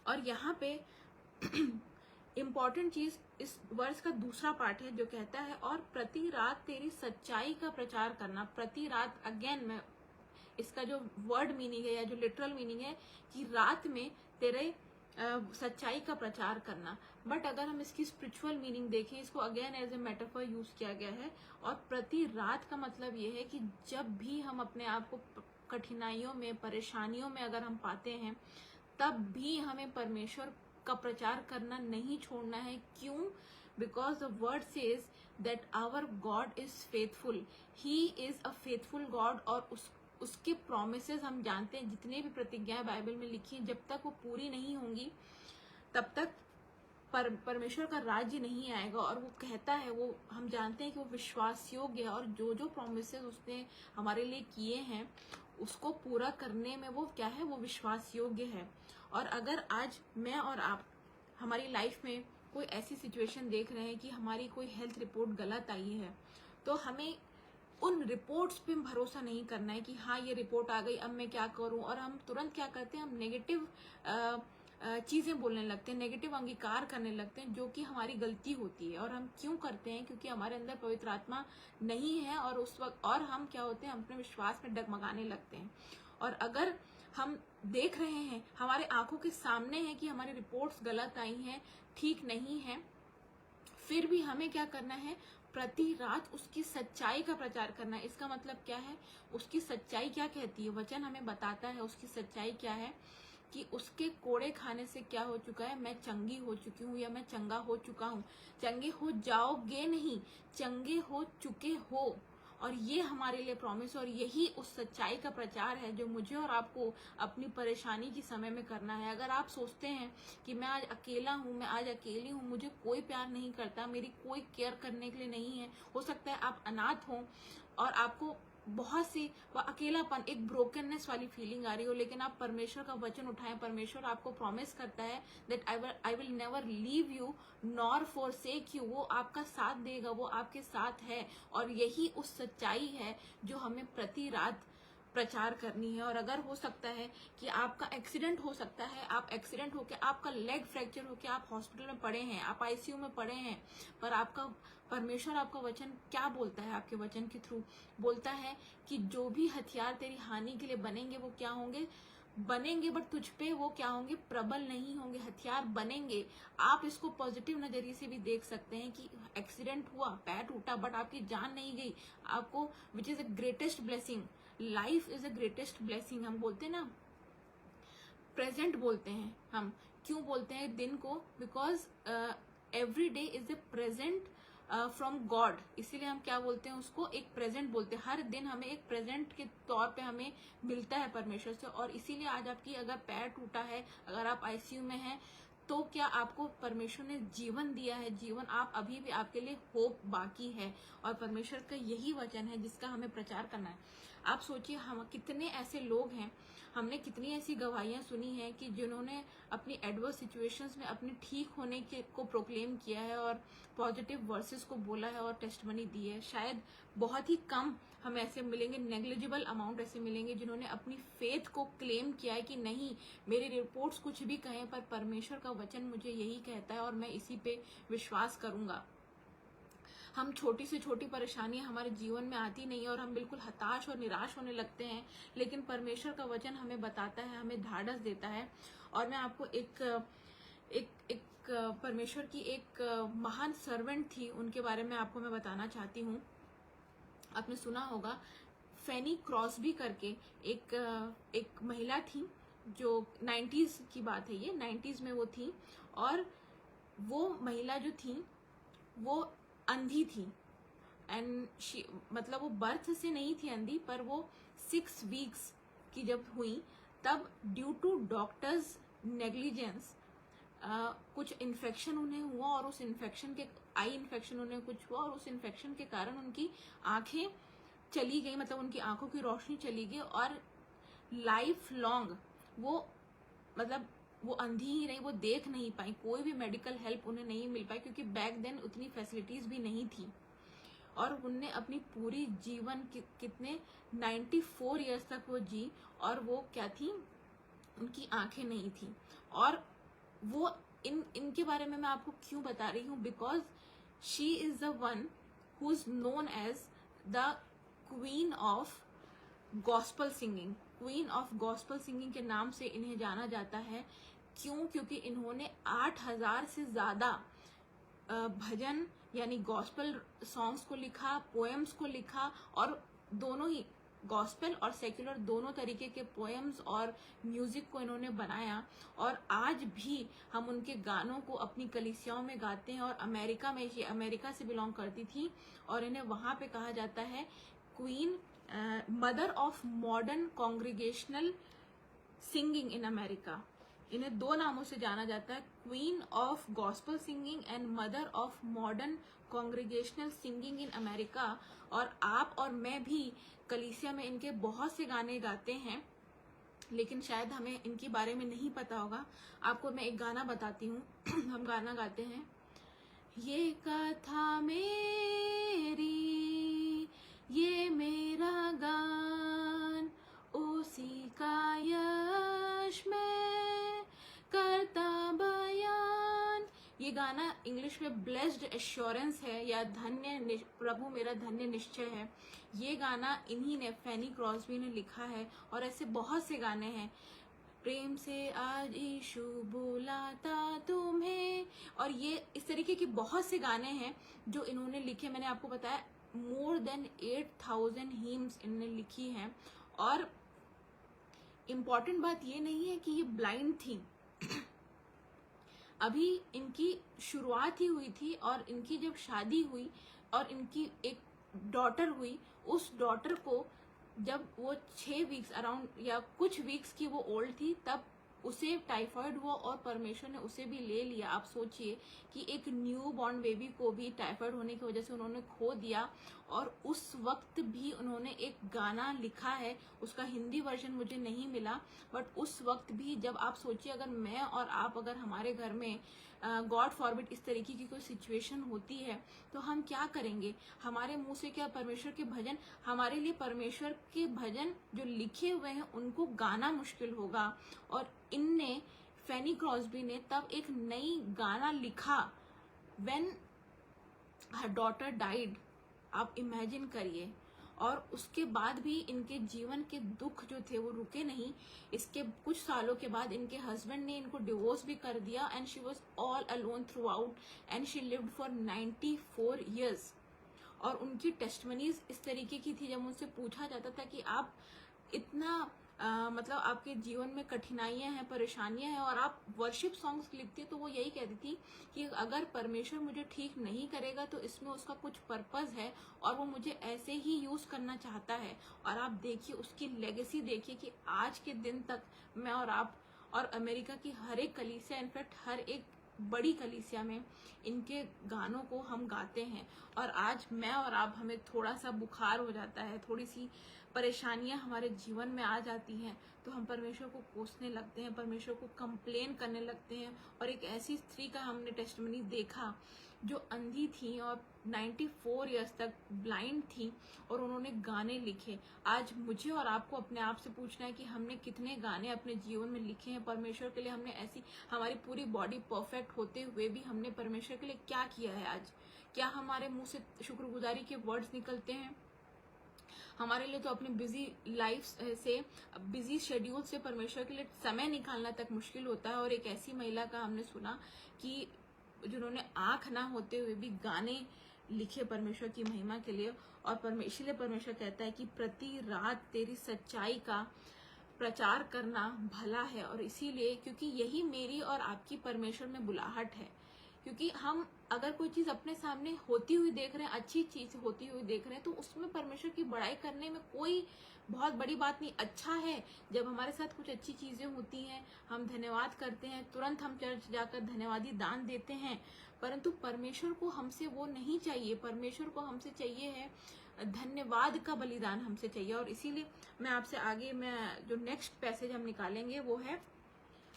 और यहाँ पे इम्पॉर्टेंट चीज इस वर्ष का दूसरा पार्ट है जो कहता है, और प्रति रात तेरी सच्चाई का प्रचार करना। प्रति रात, अगेन मैं इसका जो वर्ड मीनिंग है या जो लिटरल मीनिंग है कि रात में तेरे सच्चाई का प्रचार करना। बट अगर हम इसकी स्पिरिचुअल मीनिंग देखें, इसको again as a metaphor use किया गया है। और प्रति रात का मतलब ये है कि जब भी हम अपने आप को कठिनाइयों में, परेशानियों में अगर हम पाते हैं, तब भी हमें परमेश्वर का प्रचार करना नहीं छोड़ना है। क्यों? Because the word says that our God is faithful, he is a faithful God. और उसके प्रोमिसेस हम जानते हैं, जितने भी प्रतिज्ञाएं बाइबल में लिखी हैं, जब तक वो पूरी नहीं होंगी तब तक परमेश्वर का राज्य नहीं आएगा। और वो कहता है, वो हम जानते हैं कि वो विश्वास योग्य है, और जो जो प्रोमिसेस उसने हमारे लिए किए हैं उसको पूरा करने में वो क्या है, वो विश्वास योग्य है। और अगर आज मैं और आप हमारी लाइफ में कोई ऐसी सिचुएशन देख रहे हैं कि हमारी कोई हेल्थ रिपोर्ट गलत आई है, तो हमें उन रिपोर्ट्स पे भरोसा नहीं करना है कि हाँ ये रिपोर्ट आ गई, अब मैं क्या करूं। और हम तुरंत क्या करते हैं, हम नेगेटिव चीजें बोलने लगते हैं, नेगेटिव अंगीकार करने लगते हैं, जो कि हमारी गलती होती है। और हम क्यों करते हैं? क्योंकि हमारे अंदर पवित्र आत्मा नहीं है, और उस वक्त और हम क्या होते हैं, अपने विश्वास में डगमगाने लगते हैं। और अगर हम देख रहे हैं, हमारे आंखों के सामने है कि हमारी रिपोर्ट्स गलत आई हैं, ठीक नहीं है, फिर भी हमें क्या करना है, प्रति रात उसकी सच्चाई का प्रचार करना है। इसका मतलब क्या है, उसकी सच्चाई क्या कहती है? वचन हमें बताता है उसकी सच्चाई क्या है, कि उसके कोड़े खाने से क्या हो चुका है, मैं चंगी हो चुकी हूँ, या मैं चंगा हो चुका हूँ। चंगे हो जाओगे नहीं, चंगे हो चुके हो। और ये हमारे लिए प्रॉमिस, और यही उस सच्चाई का प्रचार है जो मुझे और आपको अपनी परेशानी के समय में करना है। अगर आप सोचते हैं कि मैं आज अकेला हूँ, मैं आज अकेली हूँ, मुझे कोई प्यार नहीं करता, मेरी कोई केयर करने के लिए नहीं है, हो सकता है आप अनाथ हो और आपको बहुत सी अकेलापन, एक ब्रोकननेस वाली फीलिंग आ रही हो, लेकिन आप परमेश्वर का वचन उठाएं। परमेश्वर आपको प्रॉमिस करता है that I will never leave you nor forsake you. वो आपका साथ देगा, वो आपके साथ है। और यही उस सच्चाई है जो हमें प्रति रात प्रचार करनी है। और अगर हो सकता है कि आपका एक्सीडेंट हो सकता है, आप एक्सीडेंट होके आपका लेग फ्रैक्चर होके आप हॉस्पिटल में पड़े हैं, आप आईसीयू में पड़े हैं, पर आपका परमेश्वर आपका वचन क्या बोलता है? आपके वचन के थ्रू बोलता है कि जो भी हथियार तेरी हानि के लिए बनेंगे वो क्या होंगे, बनेंगे, बट तुझ पे वो क्या होंगे, प्रबल नहीं होंगे। हथियार बनेंगे। आप इसको पॉजिटिव नजरिए से भी देख सकते हैं कि एक्सीडेंट हुआ, पैर टूटा, बट आपकी जान नहीं गई, आपको, which is a greatest blessing. Life is a greatest blessing. हम बोलते हैं ना, प्रेजेंट बोलते हैं हम। क्यों बोलते हैं दिन को? Because every day is a present from God. इसीलिए हम क्या बोलते हैं उसको, एक प्रेजेंट बोलते हैं। हर दिन हमें एक प्रेजेंट के तौर पे हमें मिलता है परमेश्वर से। और इसीलिए आज आपकी अगर पैर टूटा है, अगर आप आईसीयू में हैं, तो क्या आपको परमेश्वर ने जीवन दिया है, जीवन आप अभी भी, आपके लिए होप बाकी है। और परमेश्वर का यही वचन है जिसका हमें प्रचार करना है। आप सोचिए, हम कितने ऐसे लोग हैं, हमने कितनी ऐसी गवाहियां सुनी हैं कि जिन्होंने अपनी एडवर्स सिचुएशंस में अपने ठीक होने के को प्रोक्लेम किया है और पॉजिटिव वर्सेस को बोला है और टेस्टमनी दी है। शायद बहुत ही कम हम ऐसे मिलेंगे, नेग्लिजिबल अमाउंट ऐसे मिलेंगे जिन्होंने अपनी फेथ को क्लेम किया है कि नहीं, मेरी रिपोर्ट्स कुछ भी कहें पर परमेश्वर का वचन मुझे यही कहता है और मैं इसी पे विश्वास करूंगा। हम छोटी से छोटी परेशानियां हमारे जीवन में आती नहीं और हम बिल्कुल हताश और निराश होने लगते हैं, लेकिन परमेश्वर का वचन हमें बताता है, हमें ढाढ़स देता है। और मैं आपको एक परमेश्वर की एक महान सर्वेंट थी, उनके बारे में आपको मैं बताना चाहती हूँ। आपने सुना होगा, फैनी क्रॉसबी करके एक महिला थी, जो 90s की बात है, ये 90s में वो थी। और वो महिला जो थी वो अंधी थी एंड मतलब वो बर्थ से नहीं थी अंधी, पर वो 6 वीक्स की जब हुई तब ड्यू टू डॉक्टर्स नेग्लिजेंस कुछ इन्फेक्शन उन्हें हुआ और उस इन्फेक्शन के आई इन्फेक्शन उन्हें कुछ हुआ और उस इन्फेक्शन के कारण उनकी आंखें चली गई, मतलब उनकी आंखों की रोशनी चली गई और लाइफ लॉन्ग वो मतलब वो अंधी ही रही, वो देख नहीं पाई, कोई भी मेडिकल हेल्प उन्हें नहीं मिल पाई क्योंकि बैक देन उतनी फैसिलिटीज भी नहीं थी। और उनने अपनी पूरी जीवन कितने 94 इयर्स तक वो जी और वो क्या थी, उनकी आंखें नहीं थी। और वो इनके बारे में मैं आपको क्यों बता रही हूँ, because she is the one who is known as the queen of gospel singing. Queen of gospel singing के नाम से इन्हें जाना जाता है। क्यों? क्योंकि इन्होंने 8000 से ज्यादा भजन यानी गॉस्पल सॉन्ग्स को लिखा, पोएम्स को लिखा, और दोनों ही गॉस्पेल और सेक्युलर दोनों तरीके के पोएम्स और म्यूजिक को इन्होंने बनाया। और आज भी हम उनके गानों को अपनी कलीसियाओं में गाते हैं। और अमेरिका में, ये अमेरिका से बिलोंग करती थी और इन्हें वहां पे कहा जाता है queen, mother of modern congregational singing in America. इन्हें 2 नामों से जाना जाता है, queen of gospel singing and mother of modern congregational singing in America. और आप और मैं भी कलीसिया में इनके बहुत से गाने गाते हैं, लेकिन शायद हमें इनके बारे में नहीं पता होगा। आपको मैं एक गाना बताती हूँ। हम गाना गाते हैं, ये कथा मेरी, ये मेरा गान, उसी का यश में करता बयान। ये गाना इंग्लिश में ब्लेस्ड एश्योरेंस है या धन्य प्रभु मेरा धन्य निश्चय है। ये गाना इन्हीं ने, फैनी क्रॉस्बी ने लिखा है। और ऐसे बहुत से गाने हैं, प्रेम से आज यीशु बुलाता तुम्हें, और ये इस तरीके के बहुत से गाने हैं जो इन्होंने लिखे। मैंने आपको बताया मोर देन 8000 हिम्स इन्होंने लिखी हैं। और इम्पॉर्टेंट बात ये नहीं है कि ये ब्लाइंड थी, अभी इनकी शुरुआत ही हुई थी। और इनकी जब शादी हुई और इनकी एक डॉटर हुई, उस डॉटर को जब वो 6 वीक्स अराउंड या कुछ वीक्स की वो ओल्ड थी, तब उसे टाइफाइड हुआ और परमेश्वर ने उसे भी ले लिया। आप सोचिए कि एक न्यू बॉर्न बेबी को भी टाइफाइड होने की वजह से उन्होंने खो दिया। और उस वक्त भी उन्होंने एक गाना लिखा है, उसका हिंदी वर्जन मुझे नहीं मिला, बट उस वक्त भी जब आप सोचिए अगर मैं और आप, अगर हमारे घर में गॉड फॉरबिड इस तरीके की कोई सिचुएशन होती है तो हम क्या करेंगे? हमारे मुंह से क्या परमेश्वर के भजन, हमारे लिए परमेश्वर के भजन जो लिखे हुए हैं उनको गाना मुश्किल होगा। और इनने, फैनी क्रॉस्बी ने तब एक नई गाना लिखा व्हेन हर डॉटर डाइड। आप इमेजिन करिए। और उसके बाद भी इनके जीवन के दुख जो थे वो रुके नहीं। इसके कुछ सालों के बाद इनके हस्बैंड ने इनको डिवोर्स भी कर दिया and she was all alone through out and she lived for 94 years। और उनकी टेस्टमनीज इस तरीके की थी, जब उनसे पूछा जाता था कि आप इतना मतलब आपके जीवन में कठिनाइयां हैं, परेशानियां हैं और आप वर्शिप सॉन्ग्स लिखती है, तो वो यही कहती थी कि अगर परमेश्वर मुझे ठीक नहीं करेगा तो इसमें उसका कुछ पर्पस है और वो मुझे ऐसे ही यूज करना चाहता है। और आप देखिए उसकी लेगेसी देखिए कि आज के दिन तक मैं और आप और अमेरिका की हर एक कलीसिया, इनफैक्ट हर एक बड़ी कलीसिया में इनके गानों को हम गाते हैं। और आज मैं और आप, हमें थोड़ा सा बुखार हो जाता है, थोड़ी सी परेशानियां हमारे जीवन में आ जाती हैं, तो हम परमेश्वर को कोसने लगते हैं, परमेश्वर को कंप्लेन करने लगते हैं। और एक ऐसी स्त्री का हमने टेस्टिमनी देखा जो अंधी थी और 94 इयर्स तक ब्लाइंड थी और उन्होंने गाने लिखे। आज मुझे और आपको अपने आप से पूछना है कि हमने कितने गाने अपने जीवन में लिखे हैं परमेश्वर के लिए। हमने ऐसी, हमारी पूरी बॉडी परफेक्ट होते हुए भी हमने परमेश्वर के लिए क्या किया है आज? क्या हमारे मुंह से शुक्रगुजारी के वर्ड्स निकलते हैं? हमारे लिए तो अपनी बिजी लाइफ से, बिजी शेड्यूल से परमेश्वर के लिए समय निकालना तक मुश्किल होता है। और एक ऐसी महिला का हमने सुना कि जिन्होंने आंख ना होते हुए भी गाने लिखे परमेश्वर की महिमा के लिए। और इसलिए परमेश्वर कहता है कि प्रति रात तेरी सच्चाई का प्रचार करना भला है। और इसीलिए, क्योंकि यही मेरी और आपकी परमेश्वर में बुलाहट है, क्योंकि हम अगर कोई चीज अपने सामने होती हुई देख रहे हैं, अच्छी चीज होती हुई देख रहे हैं, तो उसमें परमेश्वर की बड़ाई करने में कोई बहुत बड़ी बात नहीं। अच्छा है जब हमारे साथ कुछ अच्छी चीजें होती हैं, हम धन्यवाद करते हैं, तुरंत हम चर्च जाकर धन्यवादी दान देते हैं, परंतु परमेश्वर को हमसे वो नहीं चाहिए। परमेश्वर को हमसे चाहिए है धन्यवाद का बलिदान हमसे चाहिए। और इसीलिए मैं आपसे आगे मैं जो नेक्स्ट पैसेज हम निकालेंगे वो है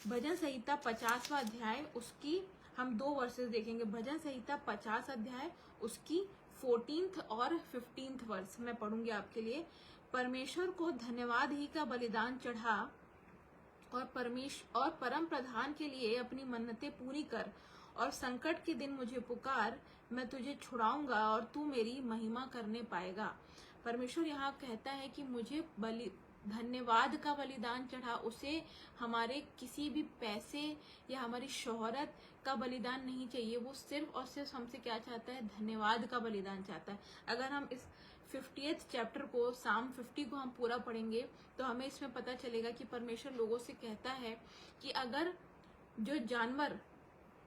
भजन संहिता 50वां अध्याय, उसकी हम 2 वर्सेस देखेंगे। भजन संहिता 50 अध्याय उसकी 14th और 15th वर्स मैं पढ़ूंगी आपके लिए। परमेश्वर को धन्यवाद ही का बलिदान चढ़ा और परम प्रधान के लिए अपनी मन्नतें पूरी कर, और संकट के दिन मुझे पुकार, मैं तुझे छुड़ाऊंगा और तू मेरी महिमा करने पाएगा। परमेश्वर यहाँ कहता है कि मुझे धन्यवाद का बलिदान चढ़ा। उसे हमारे किसी भी पैसे या हमारी शोहरत का बलिदान नहीं चाहिए। वो सिर्फ और सिर्फ हमसे क्या चाहता है? धन्यवाद का बलिदान चाहता है। अगर हम इस 50th चैप्टर को, साम 50 को हम पूरा पढ़ेंगे तो हमें इसमें पता चलेगा कि परमेश्वर लोगों से कहता है कि अगर जो जानवर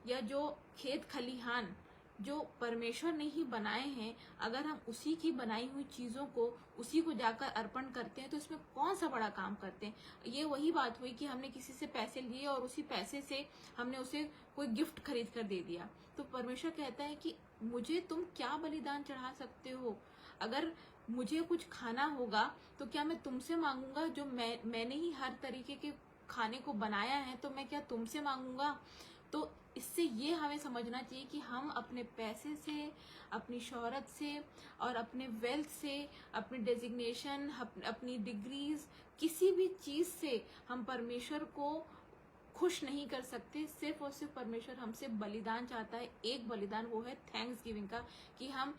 या जो खेत खलिहान जो परमेश्वर ने ही बनाए हैं, अगर हम उसी की बनाई हुई चीजों को उसी को जाकर अर्पण करते हैं तो इसमें कौन सा बड़ा काम करते हैं। ये वही बात हुई कि हमने किसी से पैसे लिए और उसी पैसे से हमने उसे कोई गिफ्ट खरीद कर दे दिया। तो परमेश्वर कहता है कि मुझे तुम क्या बलिदान चढ़ा सकते हो? अगर मुझे कुछ खाना होगा तो क्या मैं तुमसे मांगूंगा? जो मैंने ही हर तरीके के खाने को बनाया है, तो मैं क्या तुमसे मांगूंगा? तो इससे ये हमें समझना चाहिए कि हम अपने पैसे से, अपनी शोहरत से और अपने वेल्थ से, अपने डेजिग्नेशन, अपनी डिग्रीज, किसी भी चीज से हम परमेश्वर को खुश नहीं कर सकते। सिर्फ और सिर्फ परमेश्वर हमसे बलिदान चाहता है, एक बलिदान, वो है थैंक्स गिविंग का, कि हम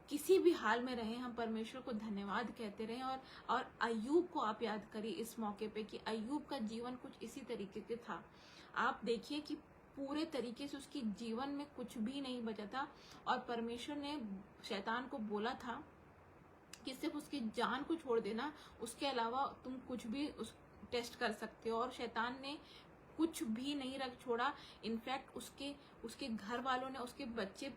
किसी भी हाल में रहें हम परमेश्वर को धन्यवाद कहते रहें। और अय्यूब को आप याद करिए इस मौके पे कि अय्यूब का जीवन कुछ इसी तरीके से था। आप देखिए कि पूरे तरीके से उसकी जीवन में कुछ भी नहीं बचा था, और परमेश्वर ने शैतान को बोला था कि सिर्फ उसकी जान को छोड़ देना, उसके अलावा तुम कुछ भी उस टेस्ट कर सकते हो। और शैतान ने कुछ भी नहीं रख छोड़ा। इनफैक्ट उसके घर वालों ने, उसके बच्चे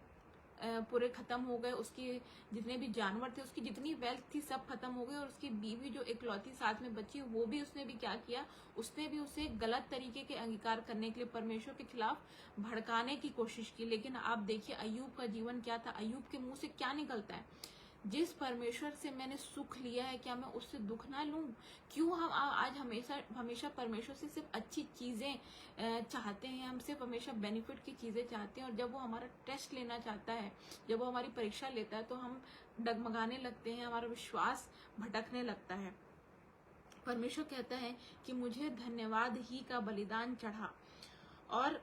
पूरे खत्म हो गए, उसके जितने भी जानवर थे, उसकी जितनी वेल्थ थी सब खत्म हो गई, और उसकी बीवी जो इकलौती साथ में बची वो भी उसने भी क्या किया, उसने भी उसे गलत तरीके के अंगीकार करने के लिए परमेश्वर के खिलाफ भड़काने की कोशिश की। लेकिन आप देखिए अय्यूब का जीवन क्या था, अय्यूब के मुंह से क्या निकलता है? जिस परमेश्वर से मैंने सुख लिया है, क्या मैं उससे दुख ना लूं? क्यों हम आज हमेशा परमेश्वर से सिर्फ अच्छी चीजें चाहते हैं, हम सिर्फ हमेशा बेनिफिट की चीजें चाहते हैं, और जब वो हमारा टेस्ट लेना चाहता है, जब वो हमारी परीक्षा लेता है, तो हम डगमगाने लगते हैं, हमारा विश्वास भटकने लगता है। परमेश्वर कहता है कि मुझे धन्यवाद ही का बलिदान चढ़ा। और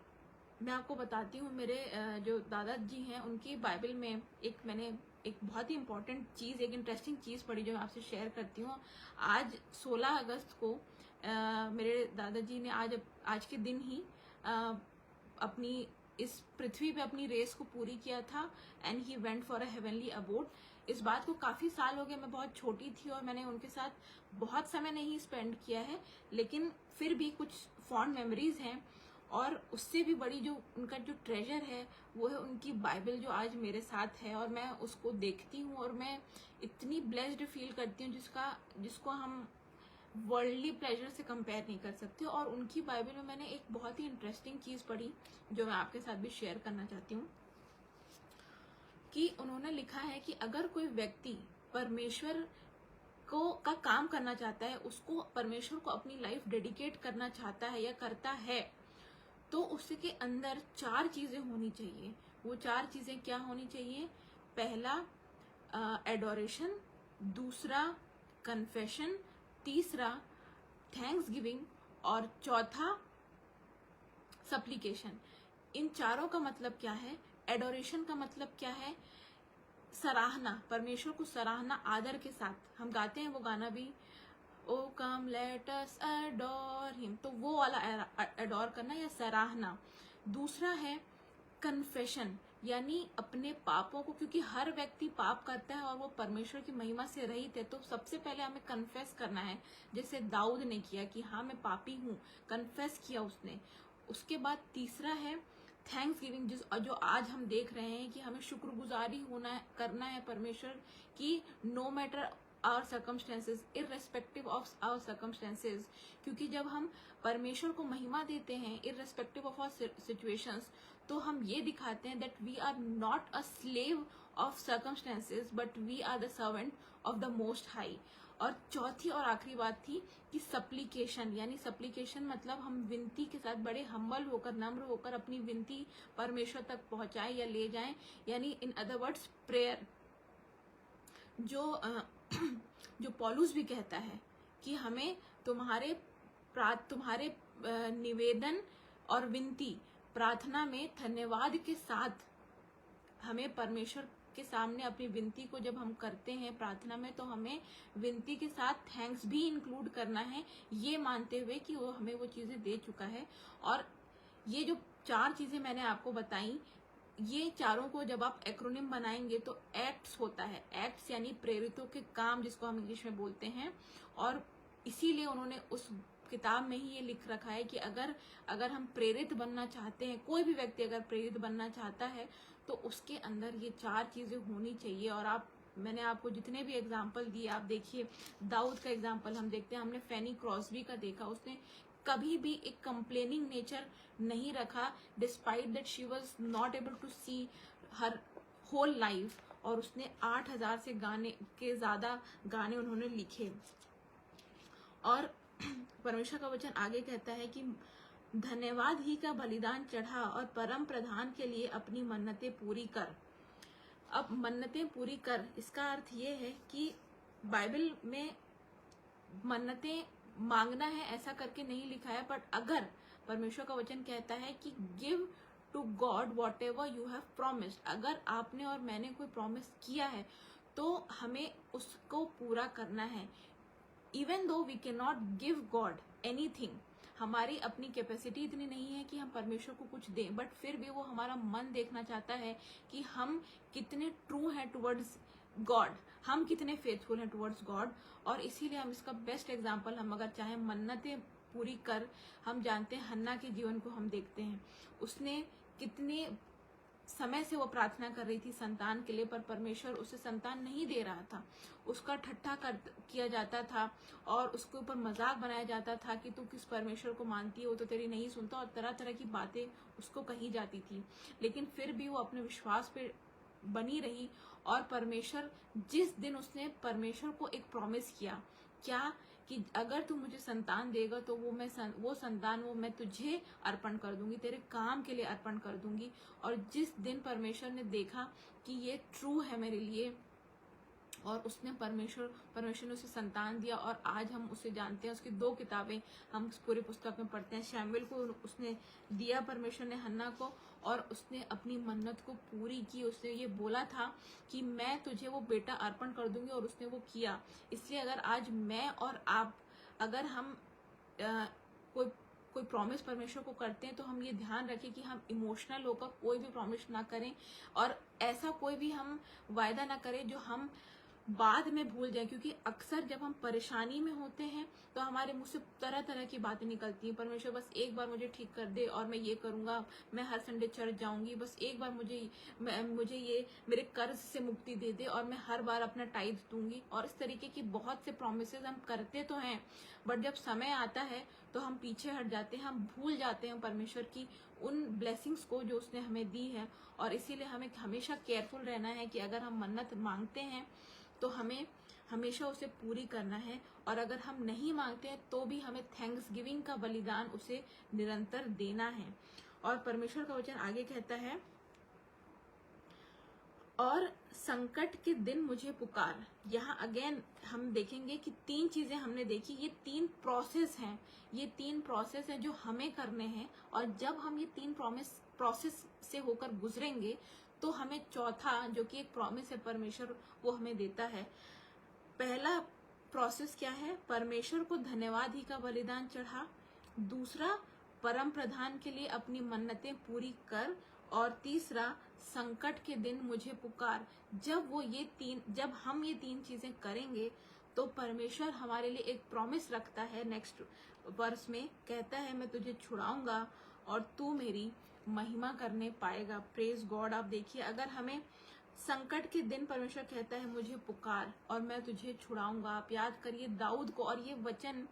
मैं आपको बताती हूँ, मेरे जो दादाजी हैं उनकी बाइबल में मैंने एक बहुत ही इम्पोर्टेंट चीज, एक इंटरेस्टिंग चीज पढ़ी जो मैं आपसे शेयर करती हूँ। आज 16 अगस्त को मेरे दादाजी ने आज के दिन ही अपनी इस पृथ्वी पे अपनी रेस को पूरी किया था, and he went for a heavenly abode. इस बात को काफी साल हो गए, मैं बहुत छोटी थी और मैंने उनके साथ बहुत समय नहीं स्पेंड किया है, लेकिन फिर भी कुछ फॉन्ड मेमोरीज हैं। और उससे भी बड़ी जो उनका जो ट्रेजर है वो है उनकी बाइबल, जो आज मेरे साथ है, और मैं उसको देखती हूँ और मैं इतनी ब्लेस्ड फील करती हूँ जिसको हम वर्ल्डली प्लेजर से कंपेयर नहीं कर सकते। और उनकी बाइबल में मैंने एक बहुत ही इंटरेस्टिंग चीज पढ़ी जो मैं आपके साथ भी शेयर करना चाहती हूँ, कि उन्होंने लिखा है कि अगर कोई व्यक्ति परमेश्वर का काम करना चाहता है, उसको परमेश्वर को अपनी लाइफ डेडिकेट करना चाहता है या करता है, तो उसके अंदर 4 चीजें होनी चाहिए। वो 4 चीजें क्या होनी चाहिए? पहला एडोरेशन, दूसरा कन्फेशन, तीसरा थैंक्स गिविंग, और चौथा सप्लीकेशन। इन चारों का मतलब क्या है? एडोरेशन का मतलब क्या है? सराहना, परमेश्वर को सराहना, आदर के साथ। हम गाते हैं वो गाना भी, ओ कम लेट अस अडोर हिम, तो वो वाला अडोर करना या सराहना। दूसरा है कन्फेशन, यानी अपने पापों को, क्योंकि हर व्यक्ति पाप करता है और वो परमेश्वर की महिमा से रहित है, तो सबसे पहले हमें कन्फेस करना है, जैसे दाऊद ने किया कि हाँ मैं पापी हूँ, कन्फेस किया उसने। उसके बाद तीसरा है थैंक्स गिविंग जो आज हम देख रहे हैं कि हमें शुक्रगुजारी होना करना है परमेश्वर की, no matter our circumstances, irrespective of our circumstances. क्योंकि जब हम परमेश्वर को महिमा देते हैं इररेस्पेक्टिव ऑफ आवर सिचुएशंस, तो हम ये दिखाते हैं that we are not a slave of circumstances but we are the servant of the most high. और चौथी और आखिरी बात थी कि सप्लीकेशन, यानी सप्लीकेशन मतलब हम विनती के साथ बड़े हम्बल होकर, नम्र होकर अपनी विनती परमेश्वर तक पहुंचाएं या ले जाएं, यानी इन अदर वर्ड्स प्रेयर। जो पौलुस भी कहता है कि हमें तुम्हारे निवेदन और विनती प्रार्थना में धन्यवाद के साथ हमें परमेश्वर के सामने अपनी विनती को जब हम करते हैं प्रार्थना में, तो हमें विनती के साथ थैंक्स भी इंक्लूड करना है, ये मानते हुए कि वो हमें वो चीजें दे चुका है। और ये जो 4 चीजें मैंने आपको बताई, ये चारों को जब आप एक्रोनिम बनाएंगे तो एक्ट्स होता है। एक्ट्स यानी प्रेरितों के काम, जिसको हम इंग्लिश में बोलते हैं। और इसीलिए उन्होंने उस किताब में ही ये लिख रखा है कि अगर हम प्रेरित बनना चाहते हैं, कोई भी व्यक्ति अगर प्रेरित बनना चाहता है, तो उसके अंदर ये 4 चीजें होनी चाहिए। और मैंने आपको जितने भी एग्जाम्पल दिए, आप देखिए दाऊद का एग्जाम्पल हम देखते हैं, हमने फैनी क्रॉसबी का देखा, उसने कभी भी एक कंप्लेनिंग नेचर नहीं रखा, despite that she was not able to see her whole life. और उसने 8000 से ज्यादा गाने उन्होंने लिखे। और परमेश्वर का वचन आगे कहता है कि धन्यवाद ही का बलिदान चढ़ा और परम प्रधान के लिए अपनी मन्नतें पूरी कर। अब मन्नतें पूरी कर, इसका अर्थ ये है कि बाइबल में मन्नतें मांगना है ऐसा करके नहीं लिखा है, बट अगर परमेश्वर का वचन कहता है कि give to God whatever you have promised, अगर आपने और मैंने कोई प्रॉमिस किया है तो हमें उसको पूरा करना है। Even though we can not give God anything, हमारी अपनी कैपेसिटी इतनी नहीं है कि हम परमेश्वर को कुछ दें, बट फिर भी वो हमारा मन देखना चाहता है कि हम कितने ट्रू हैं टुवर्ड्स गॉड, हम कितने फेथफुल हैं टुवर्ड्स गॉड। और इसीलिए हम इसका बेस्ट एग्जांपल, हम अगर चाहे मन्नतें पूरी कर, हम जानते हैं हन्ना के जीवन को हम देखते हैं, उसने कितने समय से वो प्रार्थना कर रही थी संतान के लिए, पर परमेश्वर उसे संतान नहीं दे रहा था। उसका ठट्ठा किया जाता था और उसके ऊपर मजाक बनाया जाता था कि तू किस परमेश्वर को मानती हो, तो तेरी नहीं सुनता, और तरह तरह की बातें उसको कही जाती थी। लेकिन फिर भी वो अपने विश्वास पे बनी रही। और परमेश्वर, जिस दिन उसने परमेश्वर को एक प्रॉमिस किया, क्या कि अगर तू मुझे संतान देगा तो वो संतान मैं तुझे अर्पण कर दूंगी, तेरे काम के लिए अर्पण कर दूंगी। और जिस दिन परमेश्वर ने देखा कि ये ट्रू है मेरे लिए, और उसने परमेश्वर ने उसे संतान दिया। और आज हम उसे जानते हैं, उसकी 2 किताबें हम पूरी पुस्तक में पढ़ते हैं। शैमुएल को उसने दिया परमेश्वर ने हन्ना को, और उसने अपनी मन्नत को पूरी की। उसने ये बोला था कि मैं तुझे वो बेटा अर्पण कर दूंगी, और उसने वो किया। इसलिए अगर आज मैं और आप, अगर हम कोई प्रॉमिस परमेश्वर को करते हैं, तो हम ये ध्यान रखें कि हम इमोशनल होकर कोई भी प्रॉमिस ना करें, और ऐसा कोई भी हम वायदा ना करें जो हम बाद में भूल जाए। क्योंकि अक्सर जब हम परेशानी में होते हैं तो हमारे मुंह से तरह तरह की बातें निकलती हैं, परमेश्वर बस एक बार मुझे ठीक कर दे और मैं ये करूंगा, मैं हर संडे चर्च जाऊंगी, बस एक बार मुझे ये मेरे कर्ज से मुक्ति दे दे और मैं हर बार अपना टाइद दूंगी। और इस तरीके की बहुत से प्रोमिसेस हम करते तो हैं, बट जब समय आता है तो हम पीछे हट जाते हैं, हम भूल जाते हैं परमेश्वर की उन ब्लेसिंग्स को जो उसने हमें दी है। और इसीलिए हमें हमेशा केयरफुल रहना है कि अगर हम मन्नत मांगते हैं तो हमें हमेशा उसे पूरी करना है, और अगर हम नहीं मांगते हैं तो भी हमें थैंक्स गिविंग का बलिदान उसे निरंतर देना है। और परमेश्वर का वचन आगे कहता है, और संकट के दिन मुझे पुकार। यहाँ अगेन हम देखेंगे कि 3 चीजें हमने देखी, ये 3 प्रोसेस हैं, ये 3 प्रोसेस हैं जो हमें करने हैं। और जब हम ये 3 प्रोसेस से होकर गुजरेंगे तो हमें चौथा, जो कि एक प्रॉमिस है परमेश्वर, वो हमें देता है। पहला प्रोसेस क्या है? परमेश्वर को धन्यवाद ही का बलिदान चढ़ा। दूसरा, परम प्रधान के लिए अपनी मन्नतें पूरी कर। और तीसरा, संकट के दिन मुझे पुकार। जब हम ये 3 चीजें करेंगे तो परमेश्वर हमारे लिए एक प्रॉमिस रखता है। नेक्स्ट वर्स में कहता है, मैं तुझे छुड़ाऊंगा और तू मेरी महिमा करने पाएगा। Praise God. आप देखिए, अगर हमें संकट के दिन परमेश्वर कहता है मुझे पुकार और मैं तुझे छुड़ाऊंगा। आप याद करिए दाऊद को, और ये वचन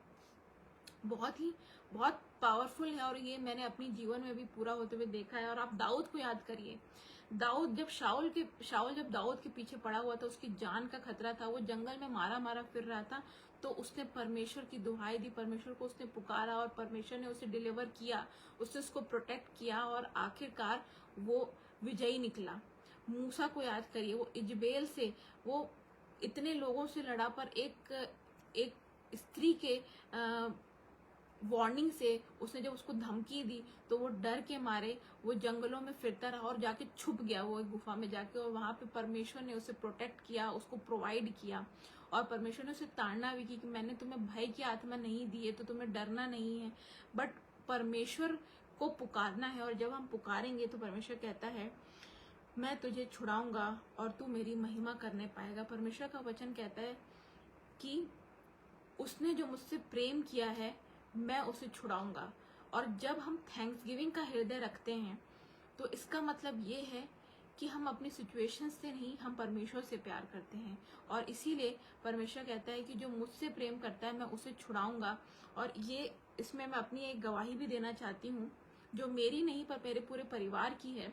बहुत पावरफुल है और ये मैंने अपनी जीवन में भी पूरा होते हुए देखा है। और आप दाऊद को याद करिए, दाऊद जब शाऊल जब दाऊद के पीछे पड़ा हुआ था, उसकी जान का खतरा था, वो जंगल में मारा फिर रहा था, तो उसने परमेश्वर की दुहाई दी, परमेश्वर को उसने पुकारा और परमेश्वर ने उसे डिलीवर किया, उसने उसको प्रोटेक्ट किया और आखिरकार वो विजयी निकला। मूसा को याद करिए, वो इजबेल से वो इतने लोगों से लड़ा, पर एक स्त्री के वार्निंग से उसने जब उसको धमकी दी तो वो डर के मारे वो जंगलों में फिरता रहा और जाके छुप गया वो एक गुफा में जाके, और वहां पे परमेश्वर ने उसे प्रोटेक्ट किया, उसको प्रोवाइड किया और परमेश्वर ने उसे ताड़ना भी की कि मैंने तुम्हें भय की आत्मा नहीं दी है, तो तुम्हें डरना नहीं है, बट परमेश्वर को पुकारना है। और जब हम पुकारेंगे तो परमेश्वर कहता है मैं तुझे छुड़ाऊंगा और तू मेरी महिमा करने पाएगा। परमेश्वर का वचन कहता है कि उसने जो मुझसे प्रेम किया है मैं उसे छुड़ाऊंगा। और जब हम थैंक्सगिविंग का हृदय रखते हैं तो इसका मतलब ये है कि हम अपनी सिचुएशन से नहीं, हम परमेश्वर से प्यार करते हैं। और इसीलिए परमेश्वर कहता है कि जो मुझसे प्रेम करता है मैं उसे छुड़ाऊंगा। और ये इसमें मैं अपनी एक गवाही भी देना चाहती हूँ, जो मेरी नहीं पर मेरे पूरे परिवार की है।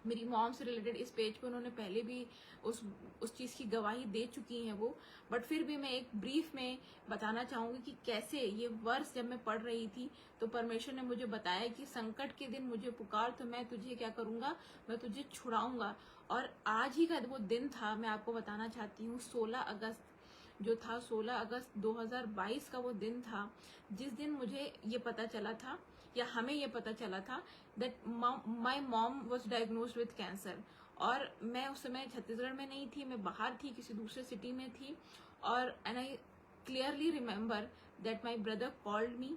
मेरी मॉम से रिलेटेड इस पेज पे उन्होंने पहले भी उस चीज की गवाही दे चुकी हैं वो, बट फिर भी मैं एक ब्रीफ में बताना चाहूंगी कि कैसे ये वर्ष जब मैं पढ़ रही थी तो परमेश्वर ने मुझे बताया कि संकट के दिन मुझे पुकार तो मैं तुझे क्या करूंगा, मैं तुझे छुड़ाऊंगा। और आज ही का वो दिन था, मैं आपको बताना चाहती हूँ 16 अगस्त जो था, 16 अगस्त 2022 का वो दिन था जिस दिन मुझे ये पता चला था, या हमें ये पता चला था that my mom was diagnosed with cancer. और मैं उस समय छत्तीसगढ़ में नहीं थी, मैं बाहर थी, किसी दूसरे सिटी में थी। और and I clearly remember that my brother called me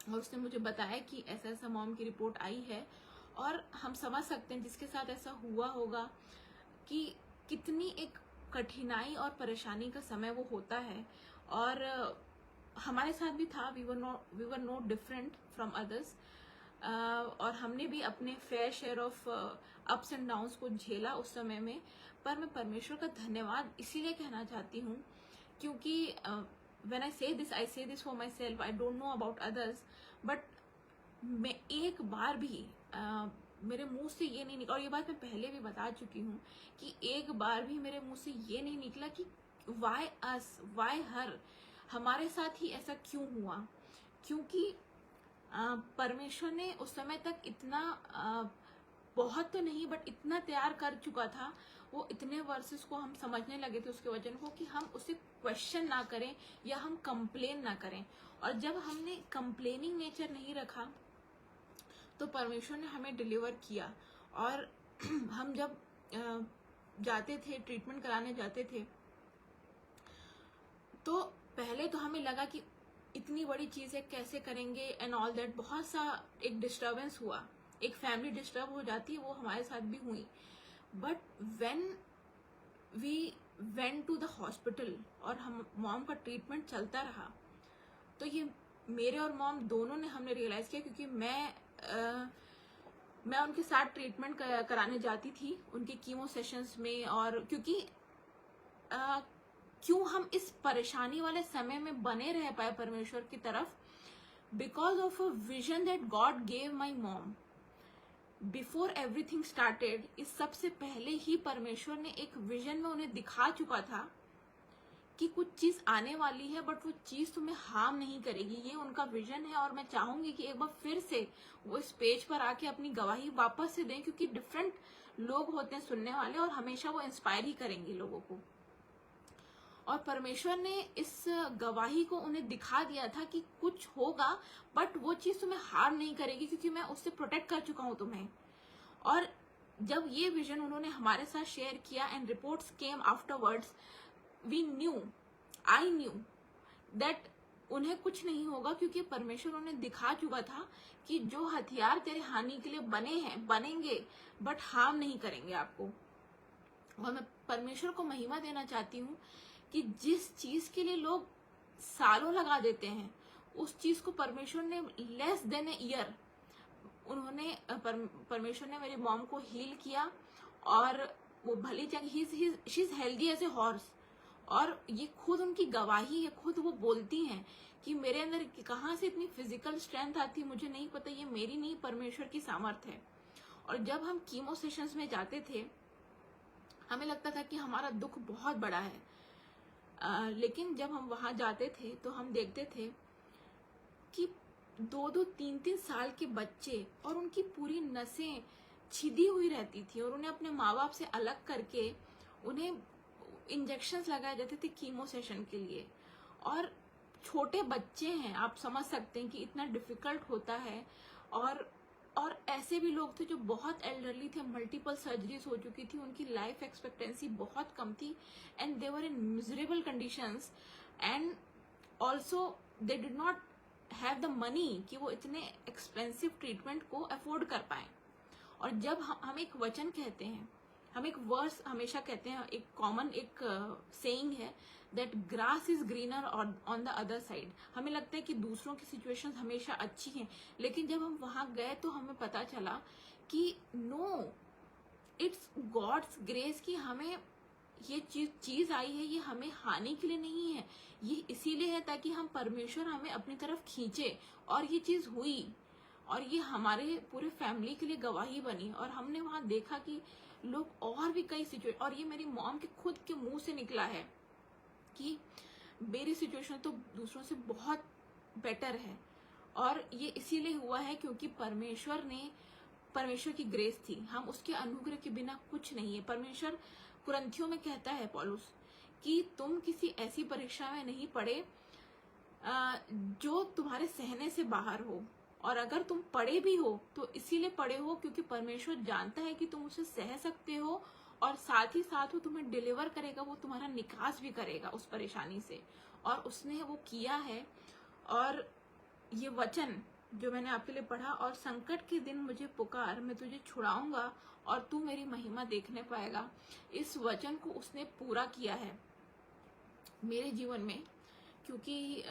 और उसने मुझे बताया कि ऐसा ऐसा मॉम की रिपोर्ट आई है। और हम समझ सकते हैं जिसके साथ ऐसा हुआ होगा कि कितनी एक कठिनाई और परेशानी का समय वो होता है। और हमारे साथ भी था, we were no different from others. और हमने भी अपने fair share of ups and downs को झेला उस समय में। पर मैं परमेश्वर का धन्यवाद इसीलिए कहना चाहती हूँ क्योंकि व्हेन आई से this for my self, I don't know about others, but मैं एक बार भी मेरे मुंह से ये नहीं निकला, और ये बात मैं पहले भी बता चुकी हूँ कि एक बार भी मेरे मुंह से ये नहीं निकला कि वाई अस, वाई हर, हमारे साथ ही ऐसा क्यों हुआ। क्योंकि परमेश्वर ने उस समय तक इतना बहुत तो नहीं बट इतना तैयार कर चुका था, वो इतने वर्सेस को हम समझने लगे थे उसके वचन को कि हम उसे क्वेश्चन ना करें या हम कंप्लेन ना करें। और जब हमने कंप्लेनिंग नेचर नहीं रखा तो परमेश्वर ने हमें डिलीवर किया। और हम जब जाते थे, ट्रीटमेंट कराने जाते थे, तो पहले तो हमें लगा कि इतनी बड़ी चीज है, कैसे करेंगे एंड ऑल दैट, बहुत सा एक डिस्टर्बेंस हुआ, एक फैमिली डिस्टर्ब हो जाती है, वो हमारे साथ भी हुई। But when we went to the hospital और हम मॉम का ट्रीटमेंट चलता रहा, तो ये मेरे और मॉम दोनों ने हमने रियलाइज किया, क्योंकि मैं उनके साथ ट्रीटमेंट कराने जाती थी उनके कीमो सेशंस में। और क्योंकि क्यों हम इस परेशानी वाले समय में बने रह पाए परमेश्वर की तरफ, because of a vision that God gave my mom before everything started. इस सबसे पहले ही परमेश्वर ने एक विजन में उन्हें दिखा चुका था कि कुछ चीज आने वाली है, बट वो चीज तुम्हें हार्म नहीं करेगी। ये उनका विजन है। और मैं चाहूंगी कि एक बार फिर से वो इस पेज पर आके अपनी गवाही वापस से दें, क्योंकि डिफरेंट लोग होते हैं सुनने वाले और हमेशा वो इंस्पायर ही करेंगे लोगों को। और परमेश्वर ने इस गवाही को उन्हें दिखा दिया था कि कुछ होगा, बट वो चीज तुम्हें हार्म नहीं करेगी, क्योंकि मैं उससे प्रोटेक्ट कर चुका हूं तुम्हें। और जब ये विजन उन्होंने हमारे साथ शेयर किया and reports came afterwards, we knew, I knew that उन्हें कुछ नहीं होगा, क्योंकि परमेश्वर उन्हें दिखा चुका था कि जो हथियार तेरे हानि के लिए बने हैं, बनेंगे, बट हार्म नहीं करेंगे आपको। और मैं परमेश्वर को महिमा देना चाहती हूँ कि जिस चीज के लिए लोग सालों लगा देते हैं, उस चीज को परमेश्वर ने लेस देन ए ईयर, उन्होंने परमेश्वर ने मेरी मॉम को हील किया, और वो भली she is healthy as a horse. और ये खुद उनकी गवाही है, खुद वो बोलती हैं कि मेरे अंदर कहाँ से इतनी फिजिकल स्ट्रेंथ आती मुझे नहीं पता, ये मेरी नहीं परमेश्वर की सामर्थ है। और जब हम कीमो सेशंस में जाते थे हमें लगता था कि हमारा दुख बहुत बड़ा है, लेकिन जब हम वहां जाते थे तो हम देखते थे कि 2-2, 3-3 साल के बच्चे और उनकी पूरी नसें छिदी हुई रहती थी, और उन्हें अपने माँ बाप से अलग करके उन्हें इंजेक्शंस लगाए जाते थे कीमो सेशन के लिए। और छोटे बच्चे हैं, आप समझ सकते हैं कि इतना डिफिकल्ट होता है। और ऐसे भी लोग थे जो बहुत एल्डरली थे, मल्टीपल सर्जरीज हो चुकी थी, उनकी लाइफ एक्सपेक्टेंसी बहुत कम थी, and they were in miserable conditions, and also they did not have the money कि वो इतने एक्सपेंसिव ट्रीटमेंट को अफोर्ड कर पाए। और जब हम एक वचन कहते हैं, हम एक वर्स हमेशा कहते हैं, एक कॉमन एक सेइंग है that grass is greener on the other side. हमें लगता है कि दूसरों की सिचुएशंस हमेशा अच्छी हैं, लेकिन जब हम वहां गए तो हमें पता चला कि नो, इट्स गॉड्स ग्रेस कि हमें ये चीज आई है, ये हमें हानि के लिए नहीं है, ये इसीलिए है ताकि हम परमेश्वर हमें अपनी तरफ खींचे। और ये चीज हुई, और ये हमारे पूरे फैमिली के लिए गवाही बनी। और हमने वहां देखा कि लोग और भी कई सिचुएशन, और ये मेरी मॉम के खुद के मुंह से निकला है कि मेरी सिचुएशन तो दूसरों से बहुत बेटर है। और ये इसीलिए हुआ है क्योंकि परमेश्वर की ग्रेस थी, हम उसके अनुग्रह के बिना कुछ नहीं है। परमेश्वर कुरिन्थियों में कहता है पौलुस कि तुम किसी ऐसी परीक्षा में नहीं पड़े जो तुम्हारे सहने से बाहर हो, और अगर तुम पड़े भी हो तो इसीलिए पड़े हो क्योंकि परमेश्वर जानता है कि तुम उसे सह सकते हो, और साथ ही साथ वो तुम्हें डिलीवर करेगा, वो तुम्हारा निकास भी करेगा उस परेशानी से, और उसने वो किया है। और ये वचन जो मैंने आपके लिए पढ़ा, और संकट के दिन मुझे पुकार, मैं तुझे छुड़ाऊंगा और तू मेरी महिमा देखने पाएगा, इस वचन को उसने पूरा किया है मेरे जीवन में। क्योंकि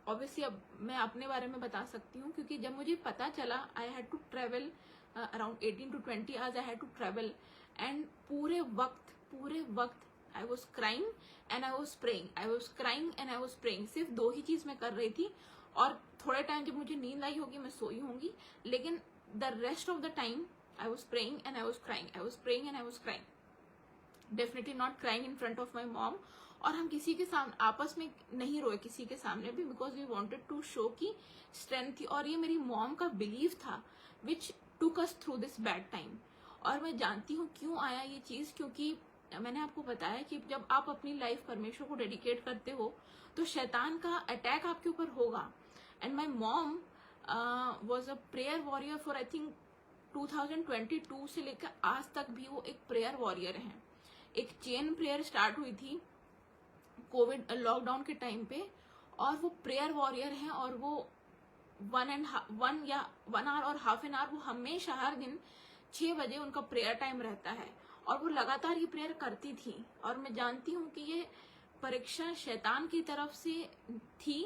ऑब्वियसली अब मैं अपने बारे में बता सकती हूँ, क्योंकि जब मुझे पता चला I had to travel around 18 to 20 hours I had to travel, and पूरे वक्त I was crying and I was praying, I was crying and I was praying. सिर्फ 2 ही चीज मैं कर रही थी, और थोड़े टाइम जब मुझे नींद आई होगी मैं सोई होंगी, लेकिन the rest of the time I was praying and I was crying, I was praying and I was crying, definitely not crying in front of my mom. और हम किसी के सामने आपस में नहीं रोए किसी के सामने भी, because we wanted to show की स्ट्रेंथ थी। और ये मेरी मॉम का बिलीव था which took us through this bad time. और मैं जानती हूँ क्यों आया ये चीज, क्योंकि मैंने आपको बताया कि जब आप अपनी लाइफ परमेश्वर को डेडिकेट करते हो तो शैतान का अटैक आपके ऊपर होगा। And my mom was a prayer warrior for I think 2022 से लेकर आज तक भी वो एक प्रेयर वॉरियर है। एक चेन प्रेयर स्टार्ट हुई थी कोविड लॉकडाउन के टाइम पे, और वो प्रेयर वॉरियर हैं, और वो 1 आवर और हाफ एन आवर वो हमेशा हर दिन 6 बजे उनका प्रेयर टाइम रहता है, और वो लगातार ये प्रेयर करती थी। और मैं जानती हूँ कि ये परीक्षा शैतान की तरफ से थी,